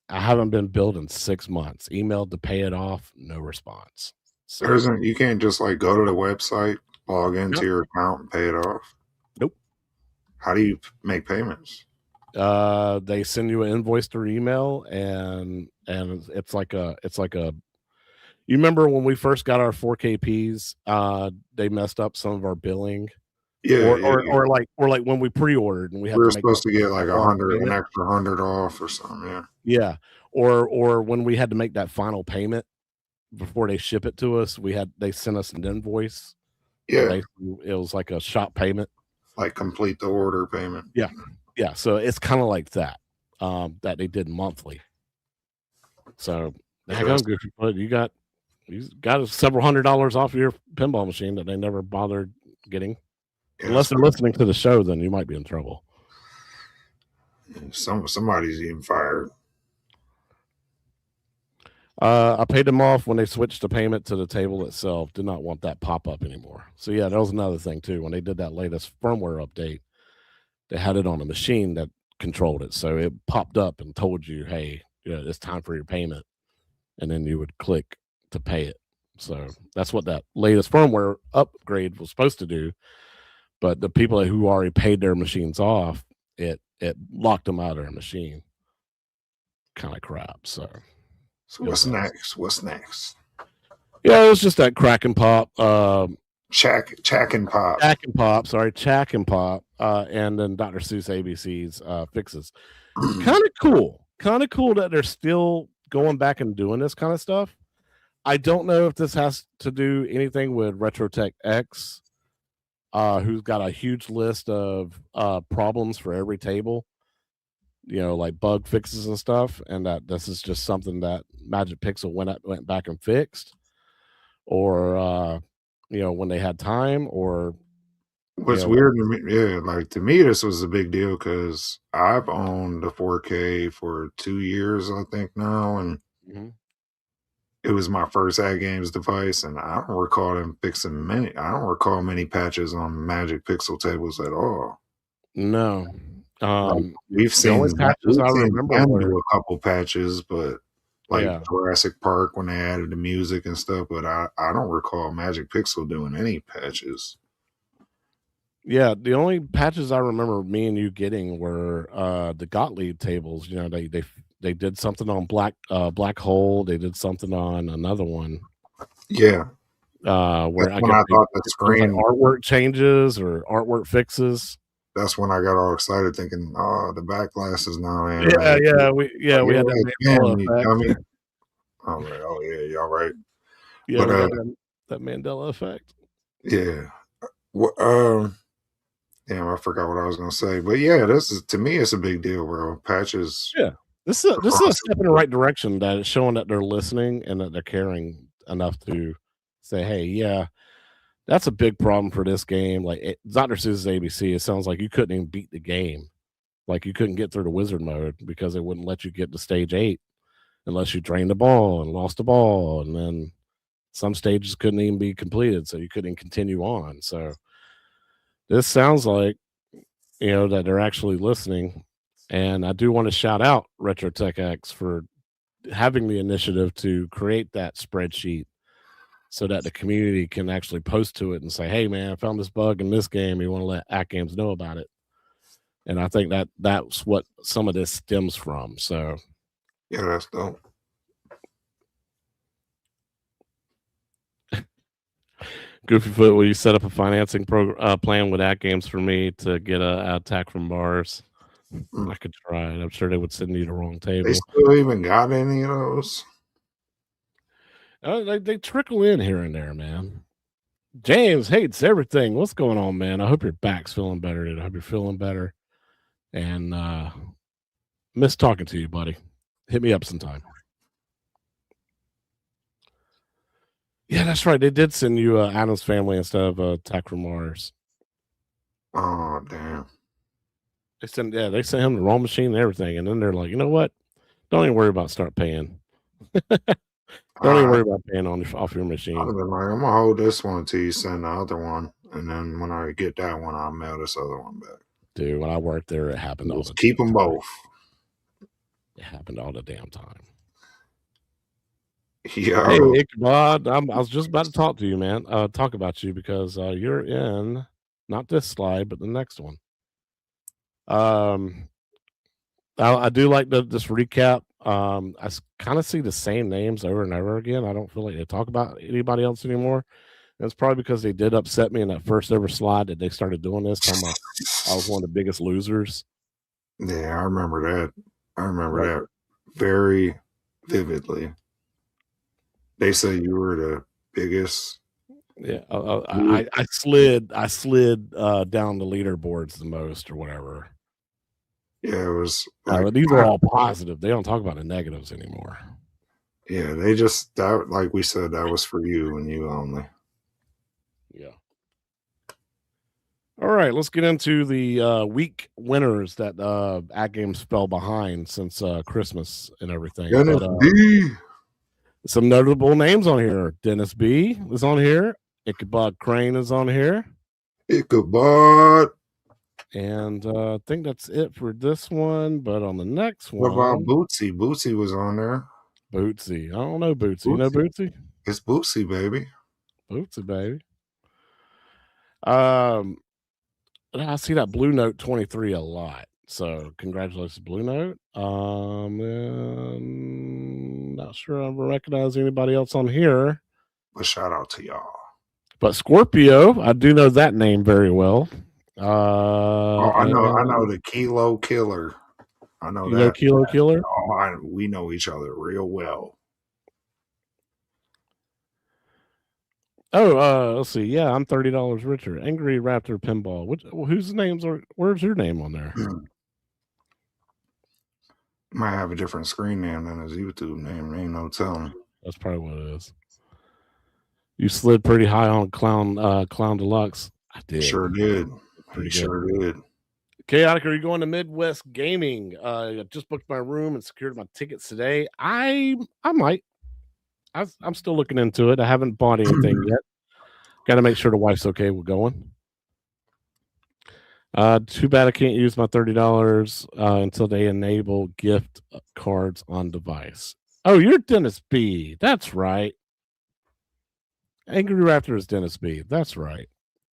I haven't been billed in 6 months. Emailed to pay it off. No response. So, you can't just like go to the website, log into your account and pay it off? Nope. How do you make payments? They send you an invoice through email, and it's like a you remember when we first got our 4KPs, they messed up some of our billing. Or like when we pre-ordered and we were supposed to get like an extra 100 off or something. Yeah. Or when we had to make that final payment before they ship it to us, they sent us an invoice. Yeah. It was like a shop payment. Like complete the order payment. Yeah. Yeah. So it's kind of like that, that they did monthly. So you got several $100 off your pinball machine that they never bothered getting. Yeah, unless they're listening to the show, then you might be in trouble. Somebody's getting fired. I paid them off when they switched the payment to the table itself. Did not want that pop up anymore. So yeah, that was another thing too. When they did that latest firmware update, they had it on a machine that controlled it. So it popped up and told you, hey, it's time for your payment. And then you would click to pay it. So that's what that latest firmware upgrade was supposed to do. But the people who already paid their machines off, it locked them out of their machine. Kind of crap. So what's next? What's next? Yeah, it was just that crack and pop. Chack and pop. Chack and pop. And then Dr. Seuss ABC's fixes. Kind of cool. Kind of cool that they're still going back and doing this kind of stuff. I don't know if this has to do anything with RetroTech X. who's got a huge list of problems for every table, like bug fixes and stuff, and that this is just something that Magic Pixel went back and fixed, or when they had time, or What's weird to me, yeah, like to me, this was a big deal because I've owned the 4K for 2 years, I think now, and Mhm. it was my first AtGames device, and I don't recall them fixing many. I don't recall many patches on Magic Pixel tables at all. No. Like we've The only seen patches I remember them were do a couple patches, but like yeah. Jurassic Park when they added the music and stuff, but I don't recall Magic Pixel doing any patches. Yeah, the only patches I remember me and you getting were the Gottlieb tables. They did something on Black Hole. They did something on another one Yeah, where that's I when guess I thought the it was like screen. artwork changes or artwork fixes. That's when I got all excited thinking, "Oh, the back glass is now Yeah, animated." we had that Damn, Mandela you effect. dummy. I was like, "Oh yeah, y'all right." Yeah, But we got that Mandela effect. yeah. What damn, I forgot what I was gonna say. But yeah, this is to me, it's a big deal, bro. Patches Yeah, this is a across the step in the board. right direction that is showing that they're listening and that they're caring enough to say, "Hey, yeah, that's a big problem for this game." Like Dr. Seuss's ABC, it sounds like you couldn't even beat the game. Like you couldn't get through the wizard mode because it wouldn't let you get to stage 8 unless you drained the ball and lost the ball, and then some stages couldn't even be completed, so you couldn't continue on. So this sounds like that they're actually listening, and I do want to shout out RetroTechX for having the initiative to create that spreadsheet so that the community can actually post to it and say, "Hey, man, I found this bug in this game. You want to let AtGames know about it?" And I think that's what some of this stems from. So, Yeah, that's dope. Goofyfoot, will you set up a financing plan with AtGames for me to get a attack from Mars? Mm. I could try it. I'm sure they would send you the wrong They table. still even got any of those? They trickle in here and there, man. James hates everything. What's going on, man? I hope your back's feeling better, dude. I hope you're feeling better. And miss talking to you, buddy. Hit me up sometime. Yeah, that's right. They did send you Adam's Family instead of Attack from Mars. Oh damn. They sent him the roll machine and everything, and then they're like, you know what? Don't even worry about start paying. Don't even I worry about paying off your I'd machine, have been like, I'm gonna hold this one until you send the other one, and then when I get that one, I'll mail this other one back. dude. When I worked there, it happened all the Just keep them damn time. both. It happened all the damn time. Yo, Hey, Ichabod, I was just about to talk to you, man. Talk about you because you're in not this slide, but the next one. Um, I do like this recap. I kind of see the same names over and over again. I don't feel like they talk about anybody else anymore. That's probably because they did upset me in that first ever slide that they started doing this. Talking about I was one of the biggest losers. yeah, I remember that. I remember Like, that very vividly. They say you were the biggest. yeah, I slid down the leaderboards the most or whatever. Yeah, it was like, These are all positive. They don't talk about the negatives anymore. yeah, they just that like we said, that was for you and you only. Yeah. All right, let's get into the week winners that AtGames fell behind since Christmas and everything. Dennis But B. some notable names on here. Dennis B is on here. Ichabod Crane is on here. Ichabod. And I think that's it for this one. But on the next What about one, Bootsy? Bootsy was on there. Bootsy. I don't know Bootsy. You know Bootsy? It's Bootsy, baby. Bootsy, baby. I see that Blue Note 23 a lot. So congratulations, Blue Note. Not sure I recognize anybody else on here. But shout out to y'all. But Scorpio, I do know that name very well. I know the Kilo Killer. I know that. Kilo Killer. We know each other real well. Let's see. Yeah, I'm $30 richer. Angry Raptor Pinball. Whose names are? Where's your name on there? Might have a different screen name than his YouTube name. Ain't no telling. That's probably what it is. You slid pretty high on Clown Deluxe. I did. Sure did. Pretty He good. sure did. Chaotic, are you going to Midwest Gaming? I just booked my room and secured my tickets today. I might. I'm still looking into it. I haven't bought anything yet. Got to make sure the wife's okay with going. Too bad I can't use my $30 until they enable gift cards on device. Oh, you're Dennis B. That's right. Angry Raptor is Dennis B. That's right.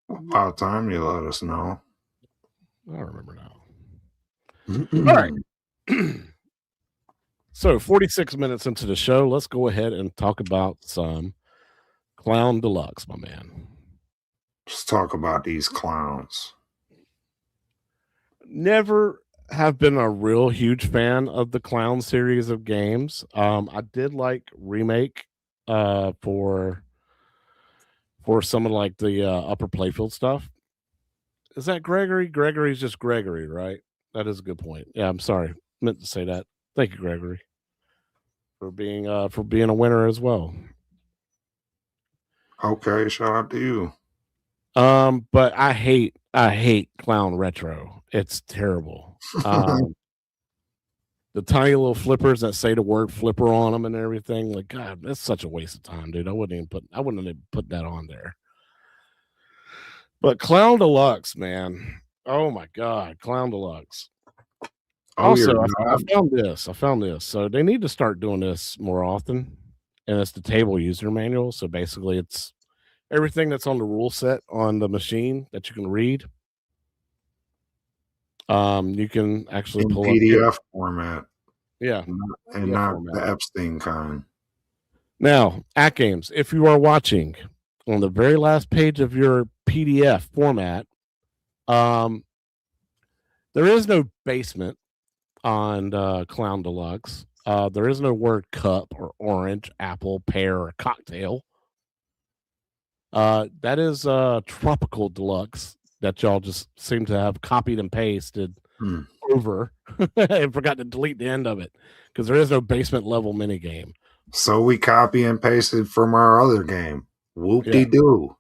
About time you let us know. I remember now. All right. So 46 minutes into the show, let's go ahead and talk about some Clown Deluxe, my man. Let's talk about these clowns. Never have been a real huge fan of the Clown series of games. I did like Remake for some of like the upper playfield stuff. Is that Gregory? Gregory's just Gregory, right? That is a good point. Yeah, I'm sorry. Meant to say that. Thank you, Gregory, for being a winner as well. Okay, shout out to you. But I hate Clown Retro. It's terrible. The tiny little flippers that say the word flipper on them and everything. Like, God, that's such a waste of time, dude. I wouldn't even put that on there. But Clown Deluxe, man. Oh my God, Clown Deluxe. Also, I found this. So they need to start doing this more often. And it's the table user manual. So basically it's everything that's on the rule set on the machine that you can read. You can actually pull PDF format. Yeah. And not the Epstein kind. Now, AtGames, if you are watching on the very last page of your PDF format, there is no basement on Clown Deluxe. There is no word cup or orange, apple, pear, or cocktail. That is Tropical Deluxe that y'all just seem to have copied and pasted over and forgot to delete the end of it because there is no basement level mini game. So we copy and pasted from our other game. Whoop-de-doo.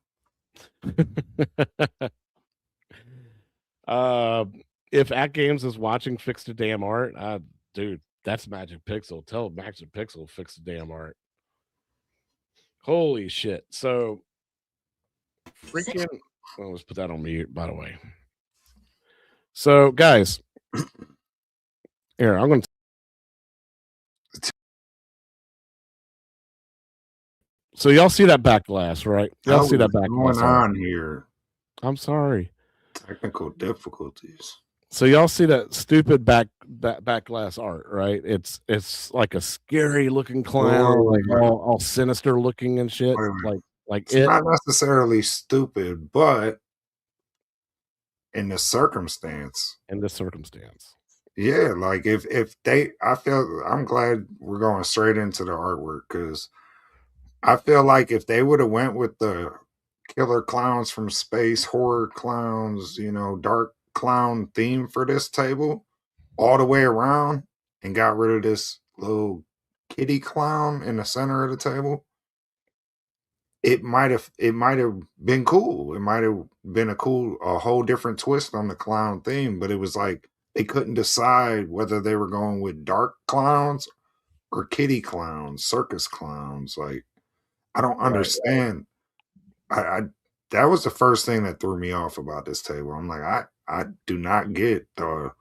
If AtGames is watching, fix the damn art. Dude, that's Magic Pixel. Tell Magic Pixel to fix the damn art. Holy shit. So freaking let's put that on mute, by the way. So guys, here, I'm gonna so y'all see that back glass, right? Y'all see that back glass on here. I'm sorry. Technical difficulties. So y'all see that stupid back glass art, right? It's like a scary looking clown, like all sinister looking and shit. Like it's not necessarily stupid, but in this circumstance. Yeah, like if they, I'm glad we're going straight into the artwork because I feel like if they would have went with the killer clowns from space, horror clowns, dark clown theme for this table all the way around and got rid of this little kitty clown in the center of the table, it might have been cool. It might have been a whole different twist on the clown theme, but it was like they couldn't decide whether they were going with dark clowns or kitty clowns, circus clowns. Like, I don't understand. Right. That was the first thing that threw me off about this table. I'm like, I do not get the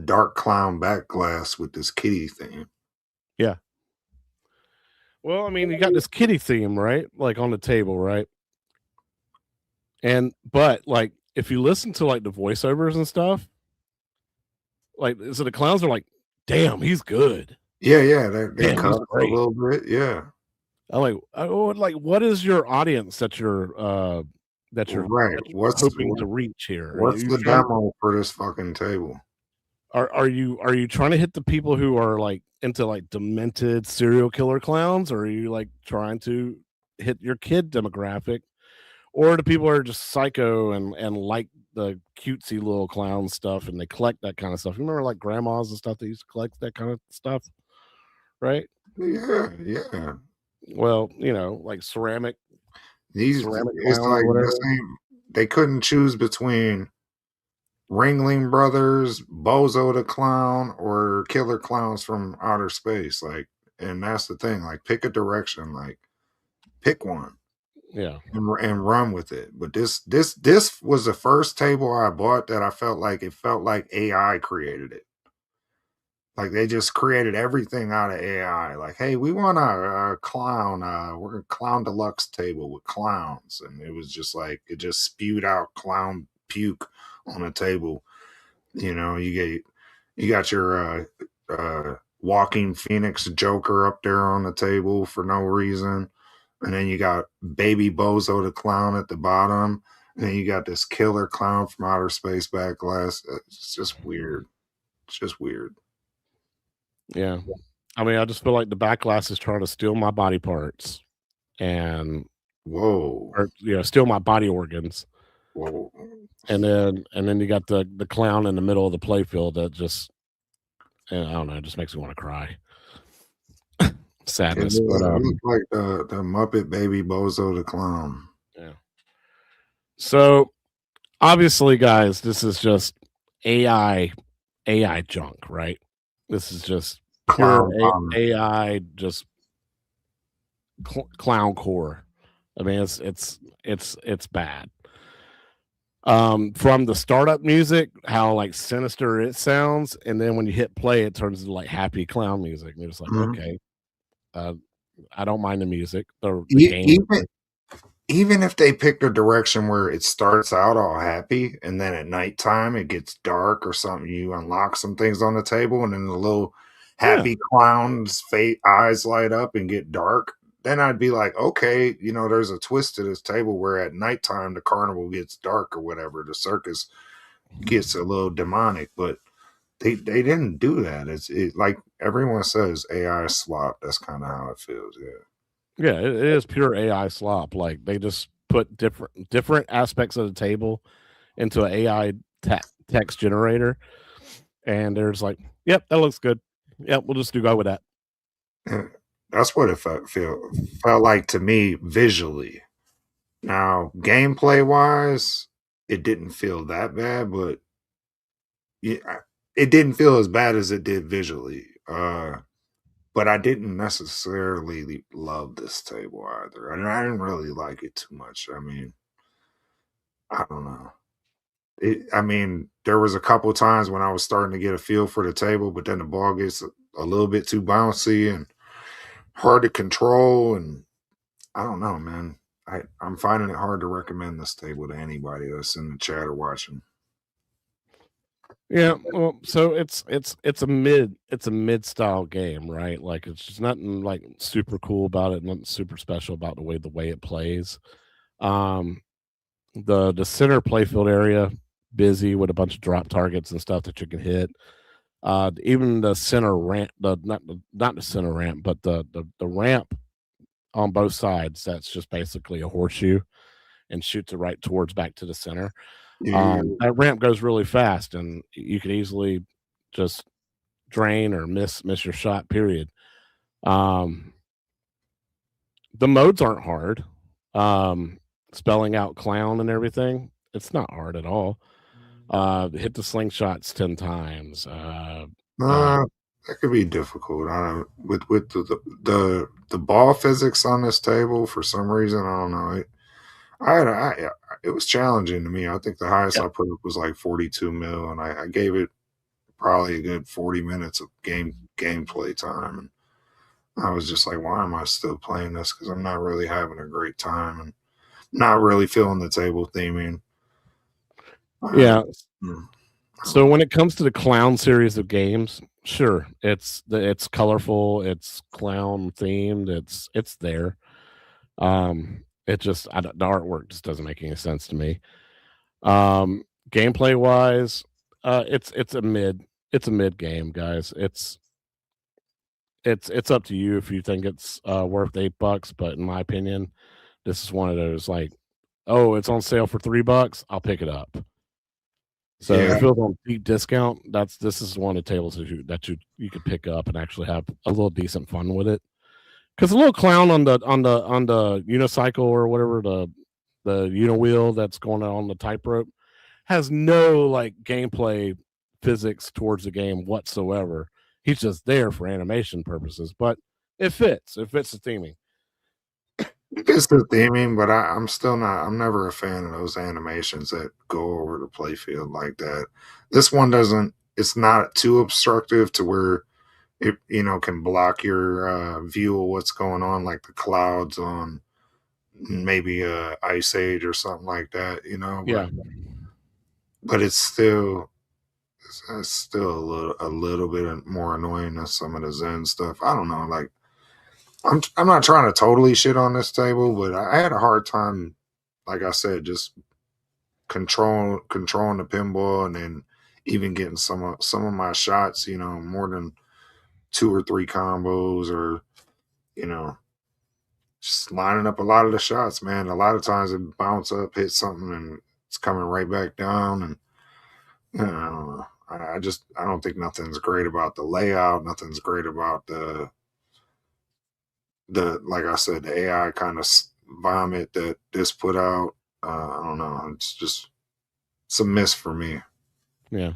dark clown back glass with this kitty theme. Yeah. Well, I mean, you got this kitty theme, right? Like on the table, right? But like, if you listen to like the voiceovers and stuff, like, so the clowns are like, "Damn, he's good." Yeah, they cut a little bit. Yeah. I'm like, what is your audience that you're hoping to reach here? What's the demo for this fucking table? Are you trying to hit the people who are like into like demented serial killer clowns, or are you like trying to hit your kid demographic, or the people are just psycho and like the cutesy little clown stuff and they collect that kind of stuff. You remember like grandmas and stuff that used to collect that kind of stuff, right? Yeah. Well, like ceramic It's clowns like or the whatever. same. They couldn't choose between Ringling Brothers, Bozo the Clown, or Killer Clowns from Outer Space. Like, and that's the thing. Like, pick a direction. Like, pick one Yeah. and run with it. But this was the first table I bought that I felt like AI created it. Like they just created everything out of AI. Like, hey, we want a clown. We're a clown deluxe table with clowns, and it was just like it just spewed out clown puke on a table. You got your walking Phoenix Joker up there on the table for no reason, and then you got baby Bozo the clown at the bottom, and then you got this killer clown from outer space backlash. It's just weird. It's just weird. Yeah. I mean, I just feel like the backlash is trying to steal my body parts and Whoa. or steal my body organs. Whoa. And then you got the clown in the middle of the playfield that just I don't know, it just makes me want to cry. Sadness. But It looked like the Muppet Baby Bozo the Clown. yeah. So obviously, guys, this is just AI junk, right? This is just pure Clown vomit. AI, just clown core. I mean, it's bad. From the startup music, how like sinister it sounds, and then when you hit play, it turns into like happy clown music. And you're just like, Mhm. okay, I don't mind the music. The E- game, Even if they picked a direction where it starts out all happy and then at nighttime it gets dark or something, you unlock some things on the table and then the little yeah, happy clown's eyes light up and get dark, then I'd be like, okay, there's a twist to this table where at nighttime the carnival gets dark or whatever, the circus gets a little demonic, but they didn't do that. Like everyone says, AI slop. That's kind of how it feels. yeah, it is pure AI slop. Like they just put different aspects of the table into an AI text generator, and there's like, yep, that looks good. Yep, we'll just go with that. Yeah. That's what it felt like to me visually. Now, gameplay wise, it didn't feel that bad, but yeah, it didn't feel as bad as it did visually. But I didn't necessarily love this table either. I didn't really like it too much. I mean, I don't know. I mean, there was a couple times when I was starting to get a feel for the table, but then the ball gets a little bit too bouncy and hard to control, and I don't know, man. I'm finding it hard to recommend this table to anybody that's in the chat or watching. Yeah, well, so it's a mid style game, right? Like it's just nothing like super cool about it, nothing super special about the way it plays. Um, the center playfield area busy with a bunch of drop targets and stuff that you can hit. Even the center ramp, not the center ramp, but the ramp on both sides. That's just basically a horseshoe and shoots it right towards back to the center. Yeah, That ramp goes really fast, and you could easily just drain or miss your shot. Period. Um, the modes aren't hard. Spelling out clown and everything, it's not hard at all. Hit the slingshots 10 times. uh, that could be difficult. With the ball physics on this table for some reason. I don't know. It was challenging to me. I think the highest Yeah. I put up was like 42 mil, and I gave it probably a good 40 minutes of gameplay time. And I was just like, why am I still playing this? Because I'm not really having a great time and not really feeling the table theming. Yeah. Mm, So when it comes to the clown series of games, sure, it's colorful, it's clown themed, it's there. It just the artwork just doesn't make any sense to me. Gameplay wise, it's a mid game, guys. it's up to you if you think it's worth $8, but in my opinion, this is one of those like, oh, it's on sale for $3, I'll pick it up. So Yeah. if it was on deep discount, this is one of the tables that you could pick up and actually have a little decent fun with it. Because a little clown on the unicycle or whatever, the uniwheel that's going on the tightrope has no like gameplay physics towards the game whatsoever. He's just there for animation purposes, but it fits. It fits the theming. It's the theming, but I'm still not. I'm never a fan of those animations that go over the playfield like that. This one doesn't. It's not too obstructive to where it can block your view of what's going on, like the clouds on maybe a Ice Age or something like that. Yeah, but it's still a little bit more annoying than some of the Zen stuff. I don't know, like. I'm not trying to totally shit on this table, but I had a hard time, like I said, just controlling the pinball and then even getting some of my shots, more than 2 or 3 combos or, just lining up a lot of the shots, man. A lot of times it bounce up, hit something, and it's coming right back down. And I don't know. I don't think nothing's great about the layout. Nothing's great about the like I said, the AI kind of vomit that this put out. I don't know. It's a miss for me. yeah.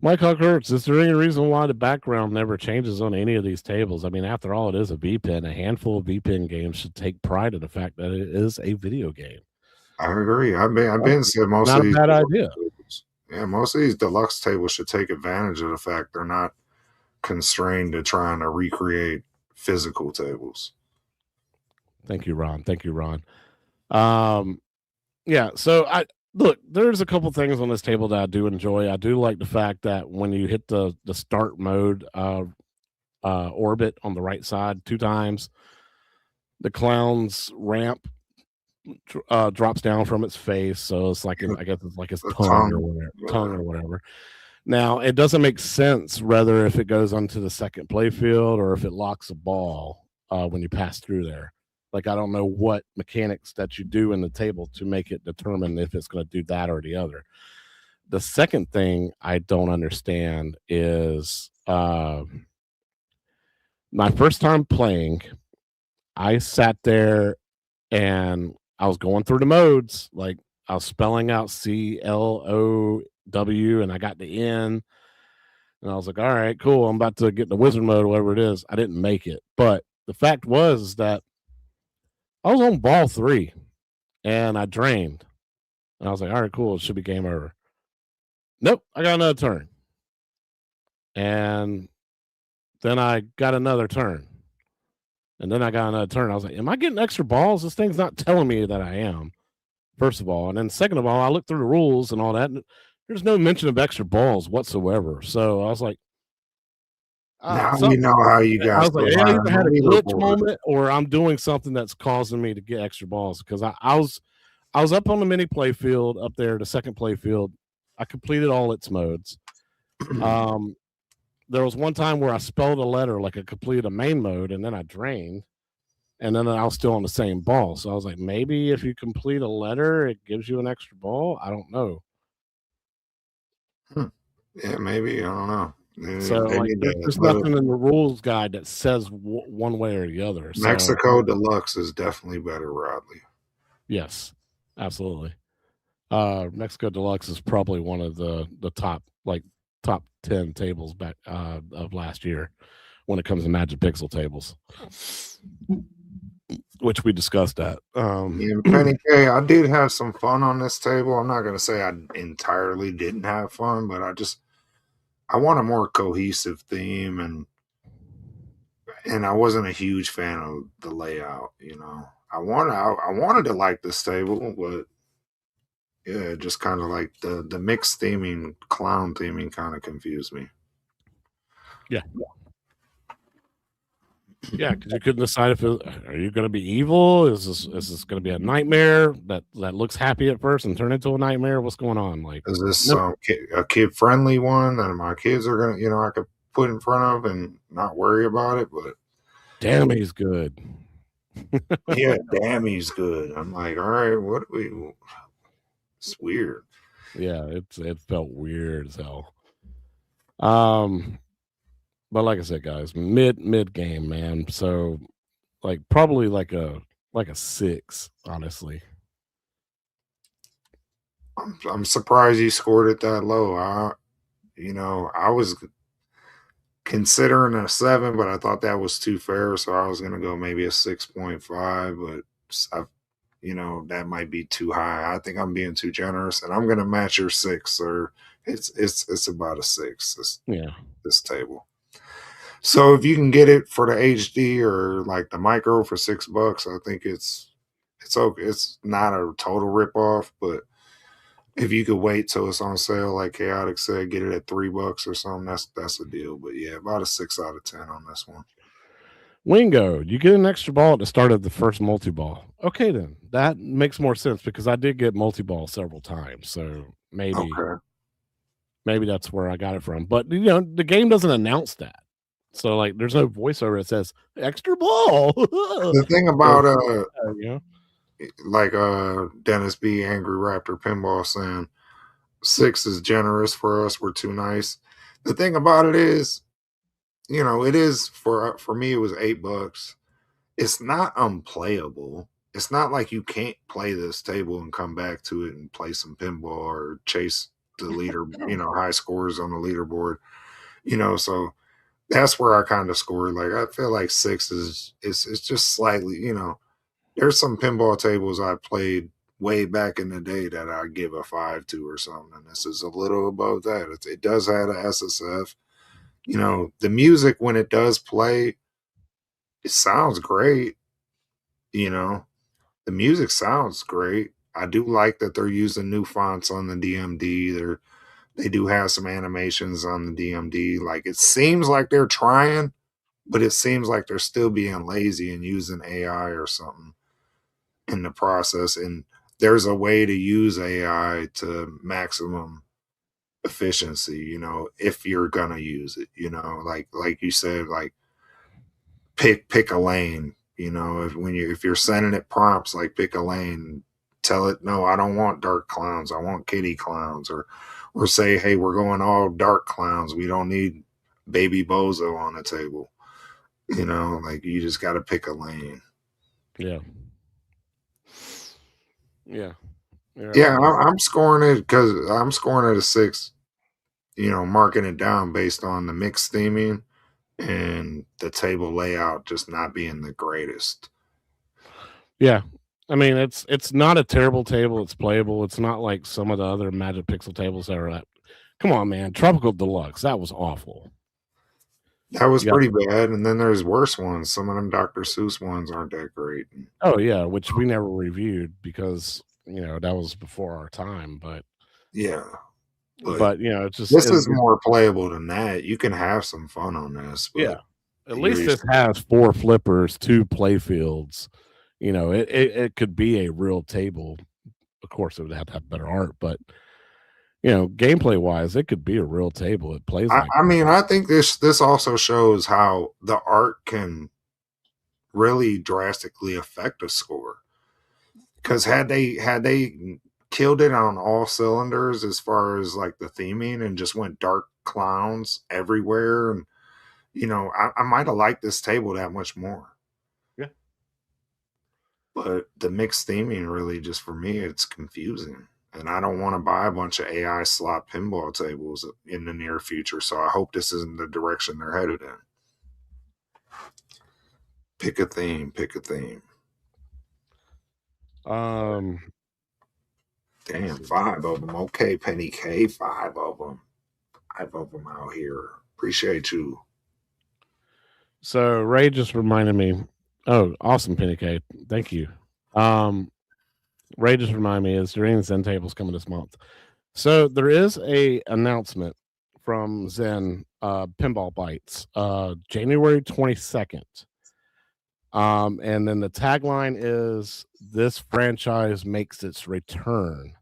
Mike Huckhurst, is there any reason why the background never changes on any of these tables? I mean, after all, it is a VPN. A handful of VPN games should take pride in the fact that it is a video game. I agree. I've been said most Not of a these bad idea. tables, most of these deluxe tables should take advantage of the fact they're not constrained to trying to recreate physical tables. Thank you, Ron. Yeah, so look, there's a couple things on this table that I do enjoy. I do like the fact that when you hit the start mode orbit on the right side 2 times, the clown's ramp drops down from its face, so it's like I guess it's like his tongue or whatever. Now, it doesn't make sense whether if it goes onto the second playfield or if it locks a ball when you pass through there. Like, I don't know what mechanics that you do in the table to make it determine if it's going to do that or the other. The second thing I don't understand is my first time playing, I sat there and I was going through the modes. Like, I was spelling out CLOW and I got the N. And I was like, all right, cool. I'm about to get the wizard mode or whatever it is. I didn't make it. But the fact was that I was on ball 3 and I drained. And I was like, all right, cool. It should be game over. Nope, I got another turn. And then I got another turn. And then I got another turn. I was like, am I getting extra balls? This thing's not telling me that I am, first of all. And then second of all, I looked through the rules and all that. And there's no mention of extra balls whatsoever. So I was like, now you know how you guys. I was like, I either had a glitch moment or I'm doing something that's causing me to get extra balls, because I was up on the mini play field up there, the second play field. I completed all its modes. There was one time where I spelled a letter, like I completed a main mode, and then I drained, and then I was still on the same ball. So I was like, maybe if you complete a letter, it gives you an extra ball. I don't know. Yeah, maybe. I don't know. So like, there's nothing in the rules guide that says one way or the other. Mexico Deluxe is definitely better, Rodley. Yes, absolutely. Mexico Deluxe is probably one of the top 10 tables back of last year when it comes to Magic Pixel tables, which we discussed that. And Penny K, I did have some fun on this table. I'm not going to say I entirely didn't have fun, but I want a more cohesive theme, and I wasn't a huge fan of the layout. I wanted to like this table, but yeah, just kind of like the mixed theming, clown theming, kind of confused me. Yeah, because you couldn't decide if are you going to be evil? Is this going to be a nightmare that looks happy at first and turn into a nightmare? What's going on? Like, is this a kid friendly one? And my kids are gonna, I could put in front of and not worry about it. But Damn, he's good. yeah, damn, he's good. I'm like, all right, what do we? It's weird. Yeah, it felt weird as hell. But like I said, guys, mid game, man. So like probably like a 6, honestly. I'm surprised you scored it that low. I was considering a 7, but I thought that was too fair, so I was gonna go maybe a 6.5. But that might be too high. I think I'm being too generous, and I'm gonna match your 6, sir. It's about a 6. Yeah. This table. So if you can get it for the HD or like the micro for $6, I think it's okay. It's not a total rip off, but if you could wait till it's on sale, like Chaotic said, get it at $3 or something, that's a deal. But yeah, about a 6 out of 10 on this one. Wingo, you get an extra ball at the start of the first multi-ball. Okay, then that makes more sense because I did get multi-ball several times, so maybe that's where I got it from. But the game doesn't announce that, so like there's no voiceover that says extra ball. The thing about like Dennis B. Angry Raptor Pinball saying 6 is generous for us. We're too nice. The thing about it is, it is for me. It was $8. It's not unplayable. It's not like you can't play this table and come back to it and play some pinball or chase the leader, high scores on the leaderboard. So that's where I kind of scored. Like I feel like 6 is it's just slightly, there's some pinball tables I played way back in the day that I give a 5 to or something. And this is a little above that. It does have a SSF. The music when it does play, it sounds great. The music sounds great. I do like that they're using new fonts on the DMD. They do have some animations on the DMD. Like it seems like they're trying, but it seems like they're still being lazy and using AI or something in the process. And there's a way to use AI to maximum efficiency, if you're gonna use it, like you said, like pick a lane, if you're sending it prompts, like pick a lane, tell it, no, I don't want dark clowns, I want kitty clowns, or say, hey, we're going all dark clowns, we don't need baby bozo on the table. Like you just got to pick a lane. Yeah. I'm scoring it because I'm scoring it a 6, marking it down based on the mixed theming and the table layout just not being the greatest. Yeah. I mean, it's not a terrible table. It's playable. It's not like some of the other Magic Pixel tables that are at. Come on, man. Tropical Deluxe. That was awful. That was pretty bad. And then there's worse ones. Some of them Dr. Seuss ones aren't that great. Oh, yeah, which we never reviewed because, that was before our time. But yeah. But it's just this is more playable than that. You can have some fun on this. But yeah. At least this has 4 flippers, 2 play fields. It could be a real table. Of course, it would have to have better art, but gameplay wise, it could be a real table. It plays. I think this also shows how the art can really drastically affect a score. Because had they killed it on all cylinders as far as like the theming and just went dark clowns everywhere, and I might have liked this table that much more. Yeah. But the mixed theming really, just for me, it's confusing. And I don't want to buy a bunch of AI slot pinball tables in the near future. So I hope this isn't the direction they're headed in. Pick a theme. Damn, 5 of them. Okay, Penny K, 5 of them. 5 of them out here. Appreciate you. So Ray just reminded me. Oh, awesome, Penny K. Thank you. Ray just reminded me, is there any Zen tables coming this month? So there is a announcement from Zen Pinball Bites, January 22nd. And then the tagline is, this franchise makes its return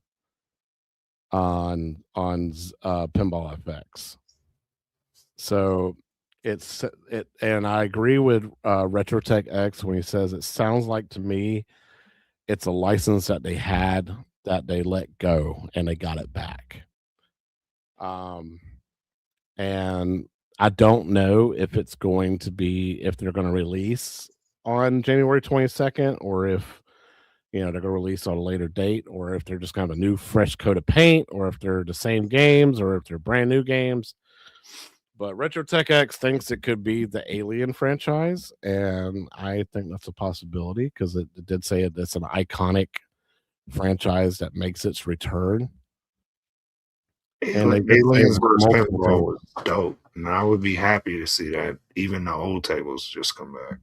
on Pinball FX. So and I agree with RetroTech X when he says it sounds like to me it's a license that they had that they let go and they got it back. And I don't know if it's going to be if they're going to release on January 22nd or if they're going to release on a later date, or if they're just kind of a new fresh coat of paint, or if they're the same games, or if they're brand new games. But RetroTech X thinks it could be the Alien franchise, and I think that's a possibility because it did say it's an iconic franchise that makes its return. And they did say Aliens vs. multiple Pinball tables. was dope, and I would be happy to see that even the old tables just come back.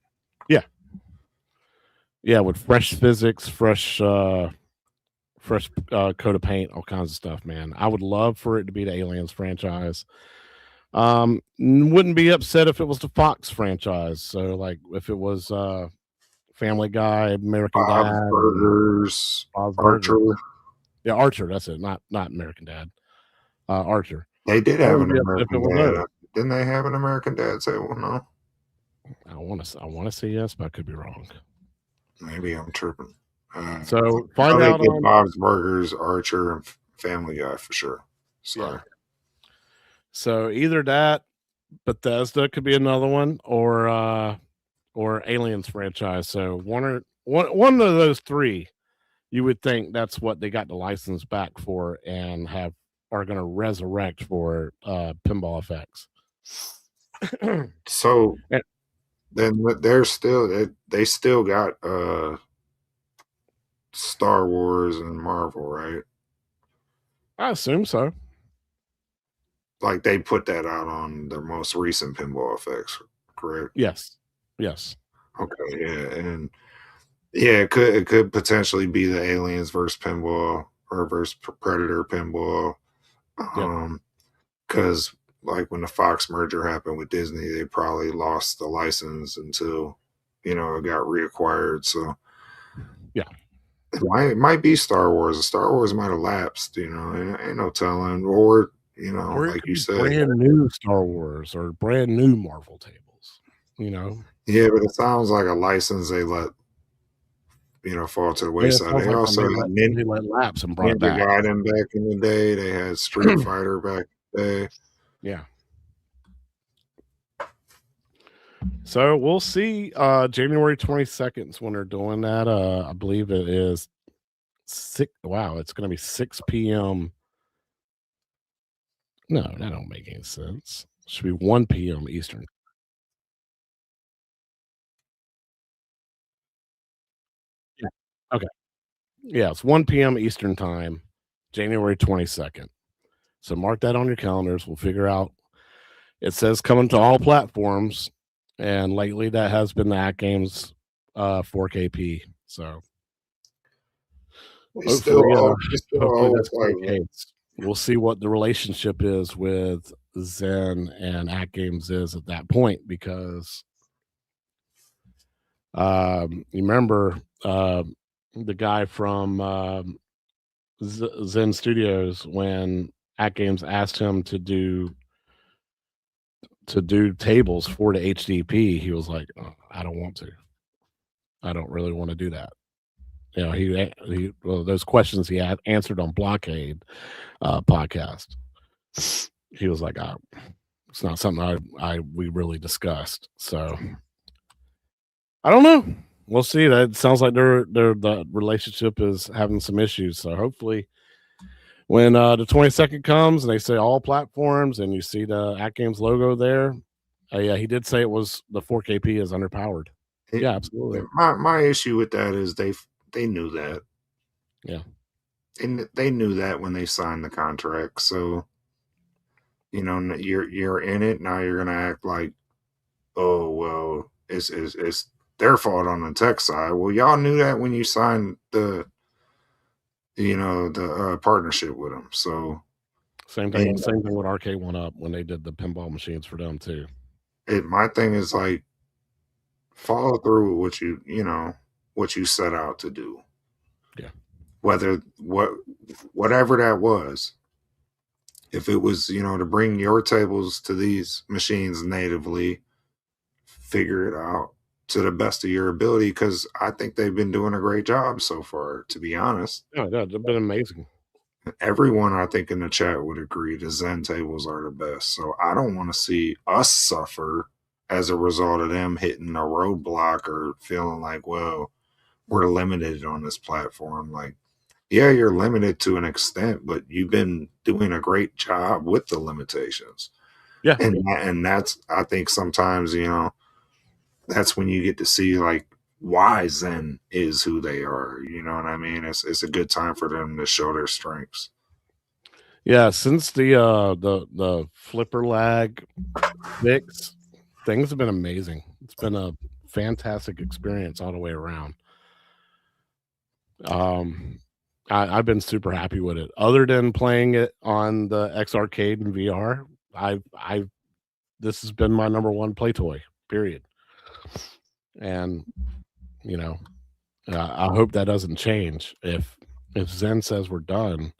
Yeah, with fresh physics, fresh coat of paint, all kinds of stuff, man. I would love for it to be the Aliens franchise. Wouldn't be upset if it was the Fox franchise. So, like, if it was Family Guy, American Bob's Dad, Burgers, Bob's Archer. Burgers. Yeah, Archer. That's it. Not American Dad. Archer. They did I have an wouldn't be upset if it American was Dad. those. Didn't they have an American Dad table? No, I want to say yes, but I could be wrong. maybe I'm tripping. So I find know out they did on Bob's Burgers, Archer, and Family Guy for sure. Sorry. Yeah. So either that, Bethesda could be another one, or Aliens franchise. So one of those three, you would think that's what they got the license back for and are going to resurrect for Pinball Effects. So And- then they still got Star Wars and Marvel, right? I assume so. Like they put that out on their most recent Pinball Effects, correct? Yes. Okay, yeah, and yeah, it could potentially be the Aliens versus Pinball or versus Predator Pinball. Because like when the Fox merger happened with Disney, they probably lost the license until it got reacquired. So Yeah. it might be Star Wars. Star Wars might have lapsed. Ain't no telling. Or Or it like could you be said, brand new Star Wars or brand new Marvel tables. yeah, but it sounds like a license they let fall to the Yeah, it wayside. sounds They like also had they let lapse and brought it Ninja back. Gaiden back in the day. They had Street Fighter back in the day. Yeah. So we'll see January 22nd is when they're doing that. I believe it is 6. Wow, it's going to be 6 p.m. No, that don't make any sense. It should be 1 p.m. Eastern. Yeah. Okay. Yeah, it's 1 p.m. Eastern time, January 22nd. So mark that on your calendars. We'll figure out. It says coming to all platforms, and lately that has been the AtGames 4KP. So It's still hopefully, it's still hopefully old that's the like case. We'll see what the relationship is with Zen and AtGames is at that point, because you remember the guy from Zen Studios when AtGames asked him to do tables for the HDP, he was like, "Oh, I don't want to. I don't really want to do that." Those questions he had answered on Blockade podcast. He was like, "It's not something we really discussed." So I don't know. We'll see. That sounds like the relationship is having some issues. So hopefully, when the 22nd comes and they say all platforms and you see the AtGames logo there, yeah, he did say it was the 4KP is underpowered. Yeah, absolutely. My issue with that is they knew that. Yeah. And they knew that when they signed the contract. So, you're in it now. You're gonna act like, oh well, it's their fault on the tech side. Well, y'all knew that when you signed the partnership with them. So Same thing with RK1UP when they did the pinball machines for them too. my thing is like follow through with what you set out to do. Yeah. Whatever that was. if it was, to bring your tables to these machines natively, figure it out to the best of your ability, because I think they've been doing a great job so far, to be honest. Yeah, they've been amazing. Everyone I think in the chat would agree the Zen tables are the best. So I don't want to see us suffer as a result of them hitting a roadblock or feeling like, well, we're limited on this platform. Like, yeah, you're limited to an extent, but you've been doing a great job with the limitations. Yeah. And that's, I think sometimes, that's when you get to see like why Zen is who they are. You know what I mean? It's a good time for them to show their strengths. Yeah, since the flipper lag fix, things have been amazing. It's been a fantastic experience all the way around. I've been super happy with it. Other than playing it on the X Arcade and VR, I this has been my number one play toy. Period. And I hope that doesn't change. If Zen says we're done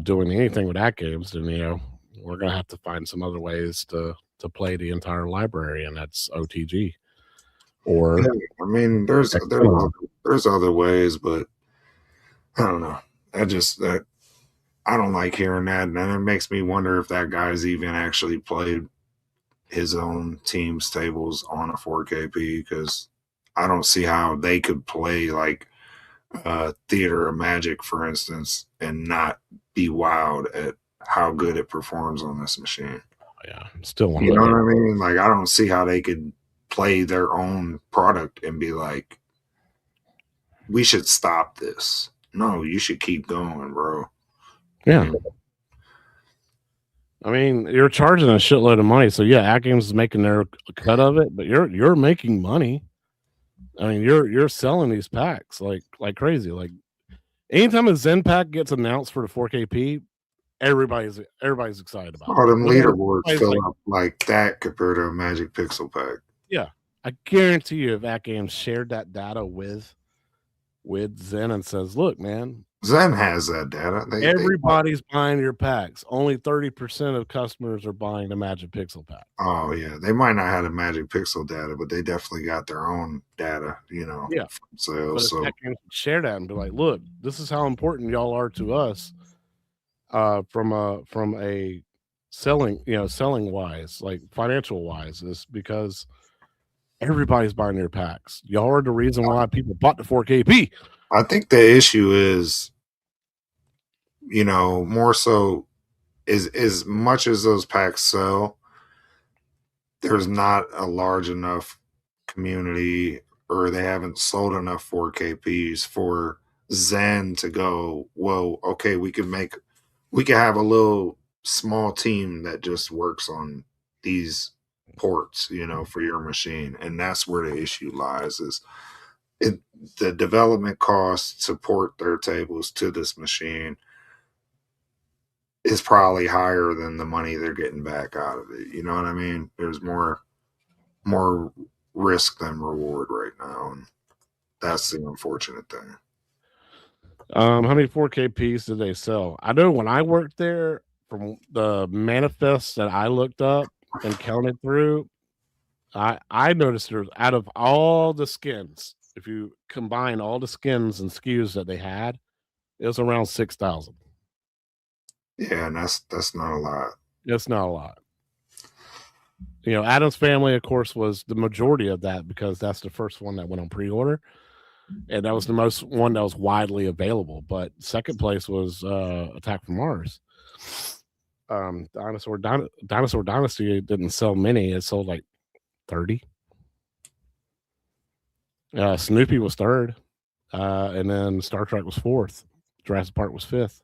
doing anything with AtGames, then we're gonna have to find some other ways to play the entire library, and that's OTG. Or I mean, there's other ways, but I don't know. I don't like hearing that, and it makes me wonder if that guy's even actually played his own team's tables on a 4KP, because I don't see how they could play like Theater of Magic, for instance, and not be wowed at how good it performs on this machine. Yeah, still you know what I mean? Like, I don't see how they could play their own product and be like, we should stop this. No, you should keep going, bro. Yeah. I mean, you're charging a shitload of money, so yeah, AtGames is making their cut of it, but you're making money. I mean, you're selling these packs like crazy. Like, anytime a Zen pack gets announced for the 4KP, everybody's excited about All it. them leaderboards fill up like that compared to a Magic Pixel pack. Yeah, I guarantee you, if AtGames shared that data with Zen and says, "Look, man, Zen has that data. Everybody's buying your packs. Only 30% of customers are buying the Magic Pixel pack." Oh yeah, they might not have the Magic Pixel data, but they definitely got their own data. Yeah. So share that and be like, "Look, this is how important y'all are to us." From a selling wise, like financial wise, is because everybody's buying their packs. Y'all are the reason why people bought the 4KP. I think the issue is, more so is as much as those packs sell, there's not a large enough community, or they haven't sold enough 4KPs for Zen to go, well, okay, we can have a little small team that just works on these ports, for your machine. And that's where the issue lies, is the development costs to port their tables to this machine is probably higher than the money they're getting back out of it. You know what I mean? There's more risk than reward right now, and that's the unfortunate thing. How many 4KPs did they sell? I know when I worked there, from the manifests that I looked up and counted through, I noticed there's, out of all the skins, if you combine all the skins and SKUs that they had, it was around 6,000. Yeah, and that's not a lot. It's not a lot. Adam's Family, of course, was the majority of that, because that's the first one that went on pre-order, and that was the most one that was widely available. But second place was Attack from Mars. Dinosaur Dynasty didn't sell many. It sold like 30. Snoopy was third, and then Star Trek was fourth. Jurassic Park was fifth.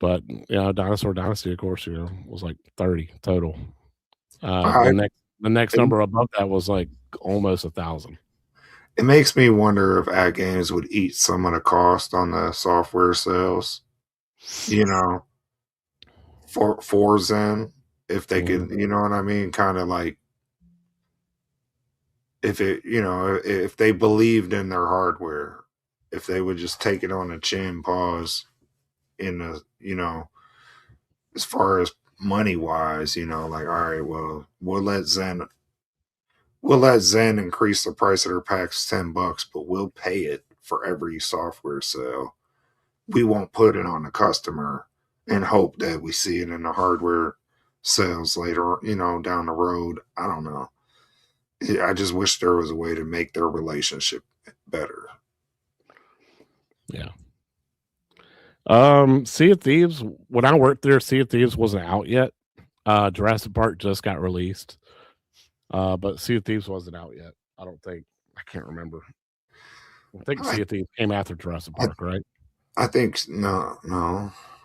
But Dinosaur Dynasty, of course, was like 30 total. The next number above that was like almost 1,000. It makes me wonder if AtGames would eat some of the cost on the software sales, for Zen, if they could, you know what I mean? Kind of like, if they believed in their hardware, if they would just take it on the chin, pause in the, you know, as far as money wise, you know, like, all right, well, we'll let Zen increase the price of their packs $10, but we'll pay it for every software sale. We won't put it on the customer and hope that we see it in the hardware sales later, you know, down the road. I don't know. I just wish there was a way to make their relationship better. Yeah. Sea of Thieves, when I worked there, Sea of Thieves wasn't out yet. Jurassic Park just got released. But Sea of Thieves wasn't out yet. I don't think. I can't remember. I think Sea of Thieves came after Jurassic Park, right? I think no.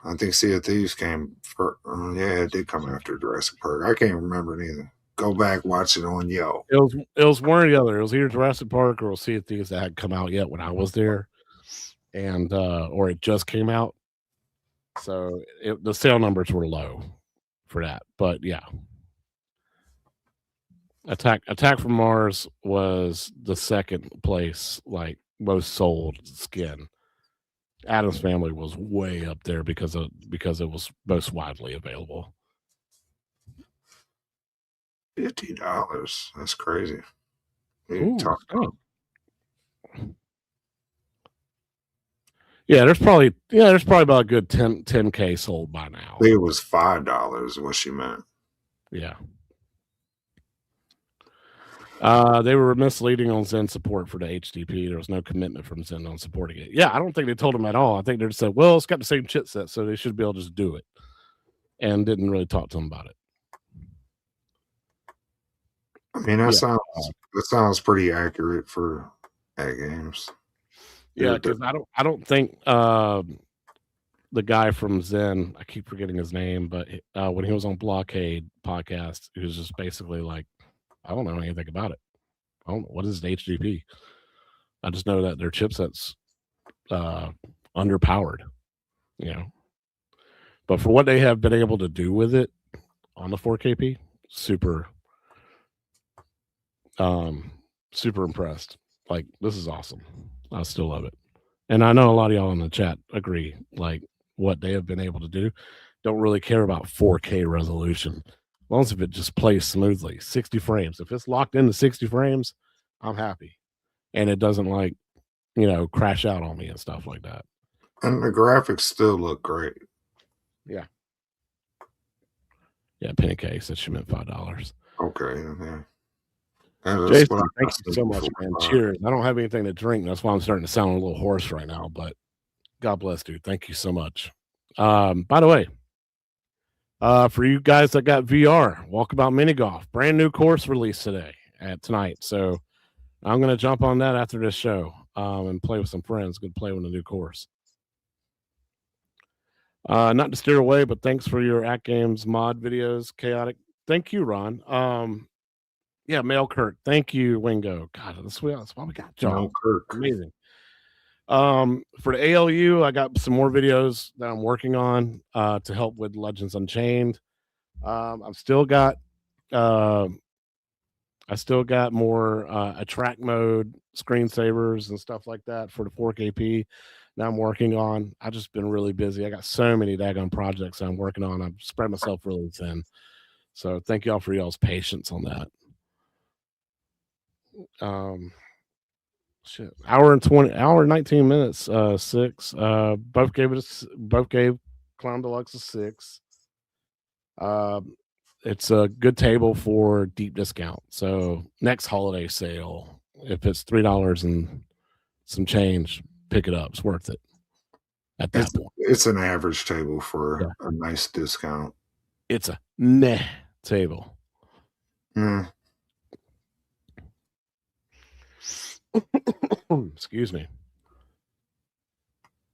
I think Sea of Thieves came for. Yeah, it did come after Jurassic Park. I can't remember neither. Go back, watch it on Yo. It was one or the other. It was either Jurassic Park or Sea of Thieves that had come out yet when I was there, and or it just came out. So the sale numbers were low for that, but yeah. Attack from Mars was the second place, like most sold skin. Adam's Family was way up there because it was most widely available. $50. That's crazy. Ooh, yeah, there's probably about a good 10K sold by now. I think it was $5 what she meant. Yeah. They were misleading on Zen support for the HDP. There was no commitment from Zen on supporting it. Yeah, I don't think they told them at all. I think they just said, well, it's got the same chipset, so they should be able to just do it, and didn't really talk to them about it. I mean, that sounds pretty accurate for AtGames. Yeah, because I don't think the guy from Zen, I keep forgetting his name, but when he was on Blockade podcast, he was just basically like, I don't know anything about it. I don't know what is the HDP. I just know that their chipset's underpowered, you know. But for what they have been able to do with it on the 4KP, super impressed. Like, this is awesome. I still love it. And I know a lot of y'all in the chat agree, like what they have been able to do. Don't really care about 4K resolution. As long as if it just plays smoothly, 60 frames. If it's locked into 60 frames, I'm happy. And it doesn't, like, you know, crash out on me and stuff like that. And the graphics still look great. Yeah. Yeah, Penny K said she meant $5. Okay, okay. Jason, thank you so much, man. Cheers. I don't have anything to drink. That's why I'm starting to sound a little hoarse right now, but God bless, dude. Thank you so much. By the way, for you guys that got VR, Walkabout Mini Golf, brand new course released tonight. So I'm going to jump on that after this show and play with some friends. Good play with a new course. Not to steer away, but thanks for your AtGames mod videos. Chaotic. Thank you, Ron. Yeah, Mel Kirk. Thank you, Wingo. God, that's why we got John. Mel Kirk. Amazing. For the ALU, I got some more videos that I'm working on to help with Legends Unchained. I've still got more attract mode screensavers and stuff like that for the 4KP. Now I'm working on. I've just been really busy. I got so many daggone projects I'm working on. I've spread myself really thin. So thank y'all for y'all's patience on that. Hour and 19 minutes. 6. Both gave Clown Deluxe a 6. It's a good table for deep discount. So next holiday sale, if it's $3 and some change, pick it up. It's worth it. At that point, it's an average table for a nice discount. It's a meh table. Excuse me.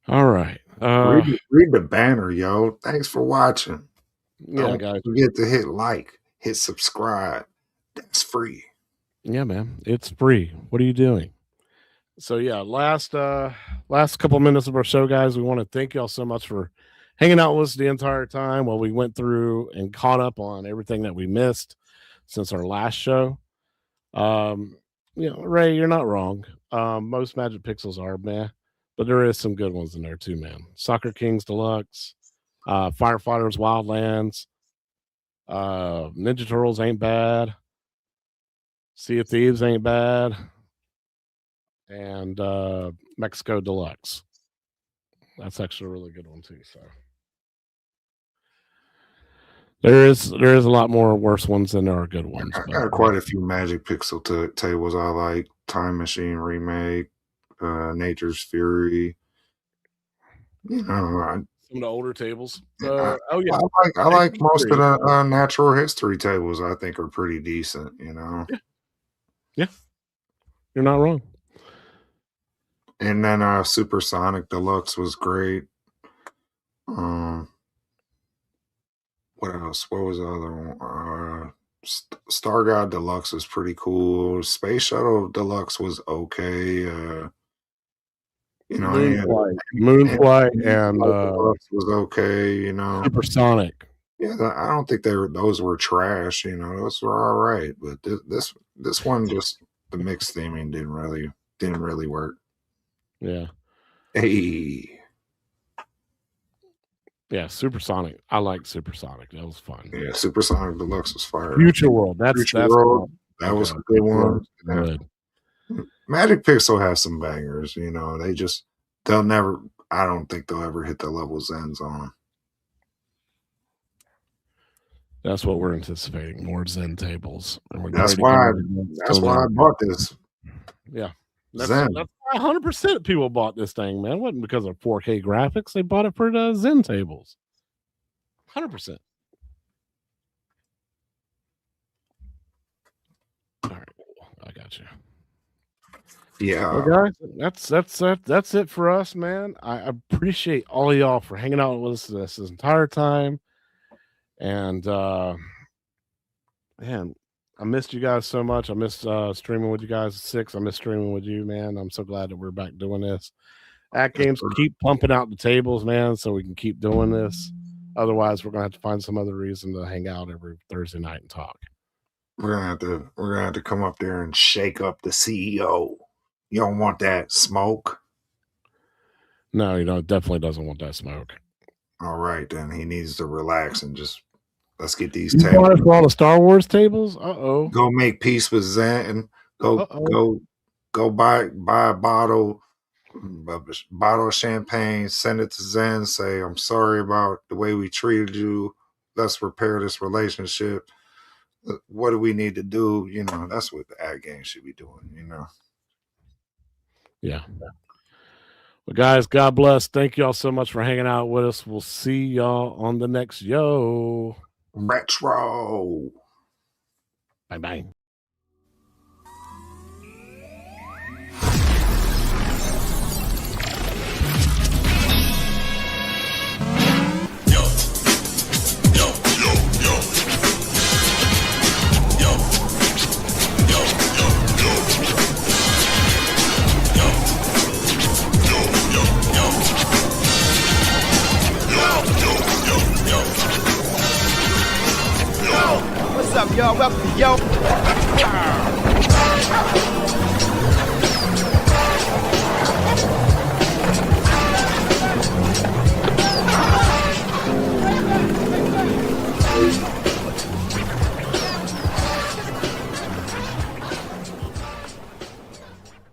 All right. Read the banner, yo. Thanks for watching. Yeah, guys. Don't forget to hit like, hit subscribe. That's free. Yeah, man. It's free. What are you doing? So yeah, last couple minutes of our show, guys. We want to thank y'all so much for hanging out with us the entire time while we went through and caught up on everything that we missed since our last show. You know, Ray, you're not wrong. Most Magic Pixels are meh, but there is some good ones in there too, man. Soccer Kings Deluxe, Firefighters Wildlands. Ninja Turtles ain't bad. Sea of Thieves ain't bad. And Mexico Deluxe. That's actually a really good one too. So there is a lot more worse ones than there are good ones. I got quite a few Magic Pixel tables I like. Time Machine Remake, Nature's Fury. You know, some of the older tables. I like most of the natural history tables. I think are pretty decent. You know. Yeah, you're not wrong. And then Supersonic Deluxe was great. What else? What was the other one? Star God Deluxe was pretty cool. Space Shuttle Deluxe was okay. You know, Moonflight and Deluxe was okay. You know, Supersonic. Yeah, I don't think those were trash. You know, those were all right. But this one, just the mixed theming didn't really work. Yeah. Hey. Yeah, Supersonic. I like Supersonic. That was fun. Yeah, Supersonic Deluxe was fire. Future World. That's World. That was a good one. Good. Magic Pixel has some bangers. You know, they'll never. I don't think they'll ever hit the level Zen's on. That's what we're anticipating. More Zen tables. That's why I bought this. Yeah. That's why 100% people bought this thing, man. It wasn't because of 4K graphics. They bought it for the Zen tables. 100%. All right. I got you. Yeah. Well, guys, that's it for us, man. I appreciate all of y'all for hanging out with us this entire time. And man, I missed you guys so much. I missed streaming with you guys at 6. I miss streaming with you, man. I'm so glad that we're back doing this. AtGames, keep pumping out the tables, man, so we can keep doing this. Otherwise, we're gonna have to find some other reason to hang out every Thursday night and talk. We're gonna have to come up there and shake up the CEO. You don't want that smoke. No, definitely doesn't want that smoke. All right, then he needs to relax and just let's get these tables. You bought it for all the Star Wars tables? Uh-oh. Go make peace with Zen and go buy a bottle of champagne, send it to Zen, say, I'm sorry about the way we treated you. Let's repair this relationship. What do we need to do? You know, that's what the AtGames should be doing, you know. Yeah. Well, guys, God bless. Thank y'all so much for hanging out with us. We'll see y'all on the next yo. Retro. Bye-bye. What's up, y'all? Welcome, yo.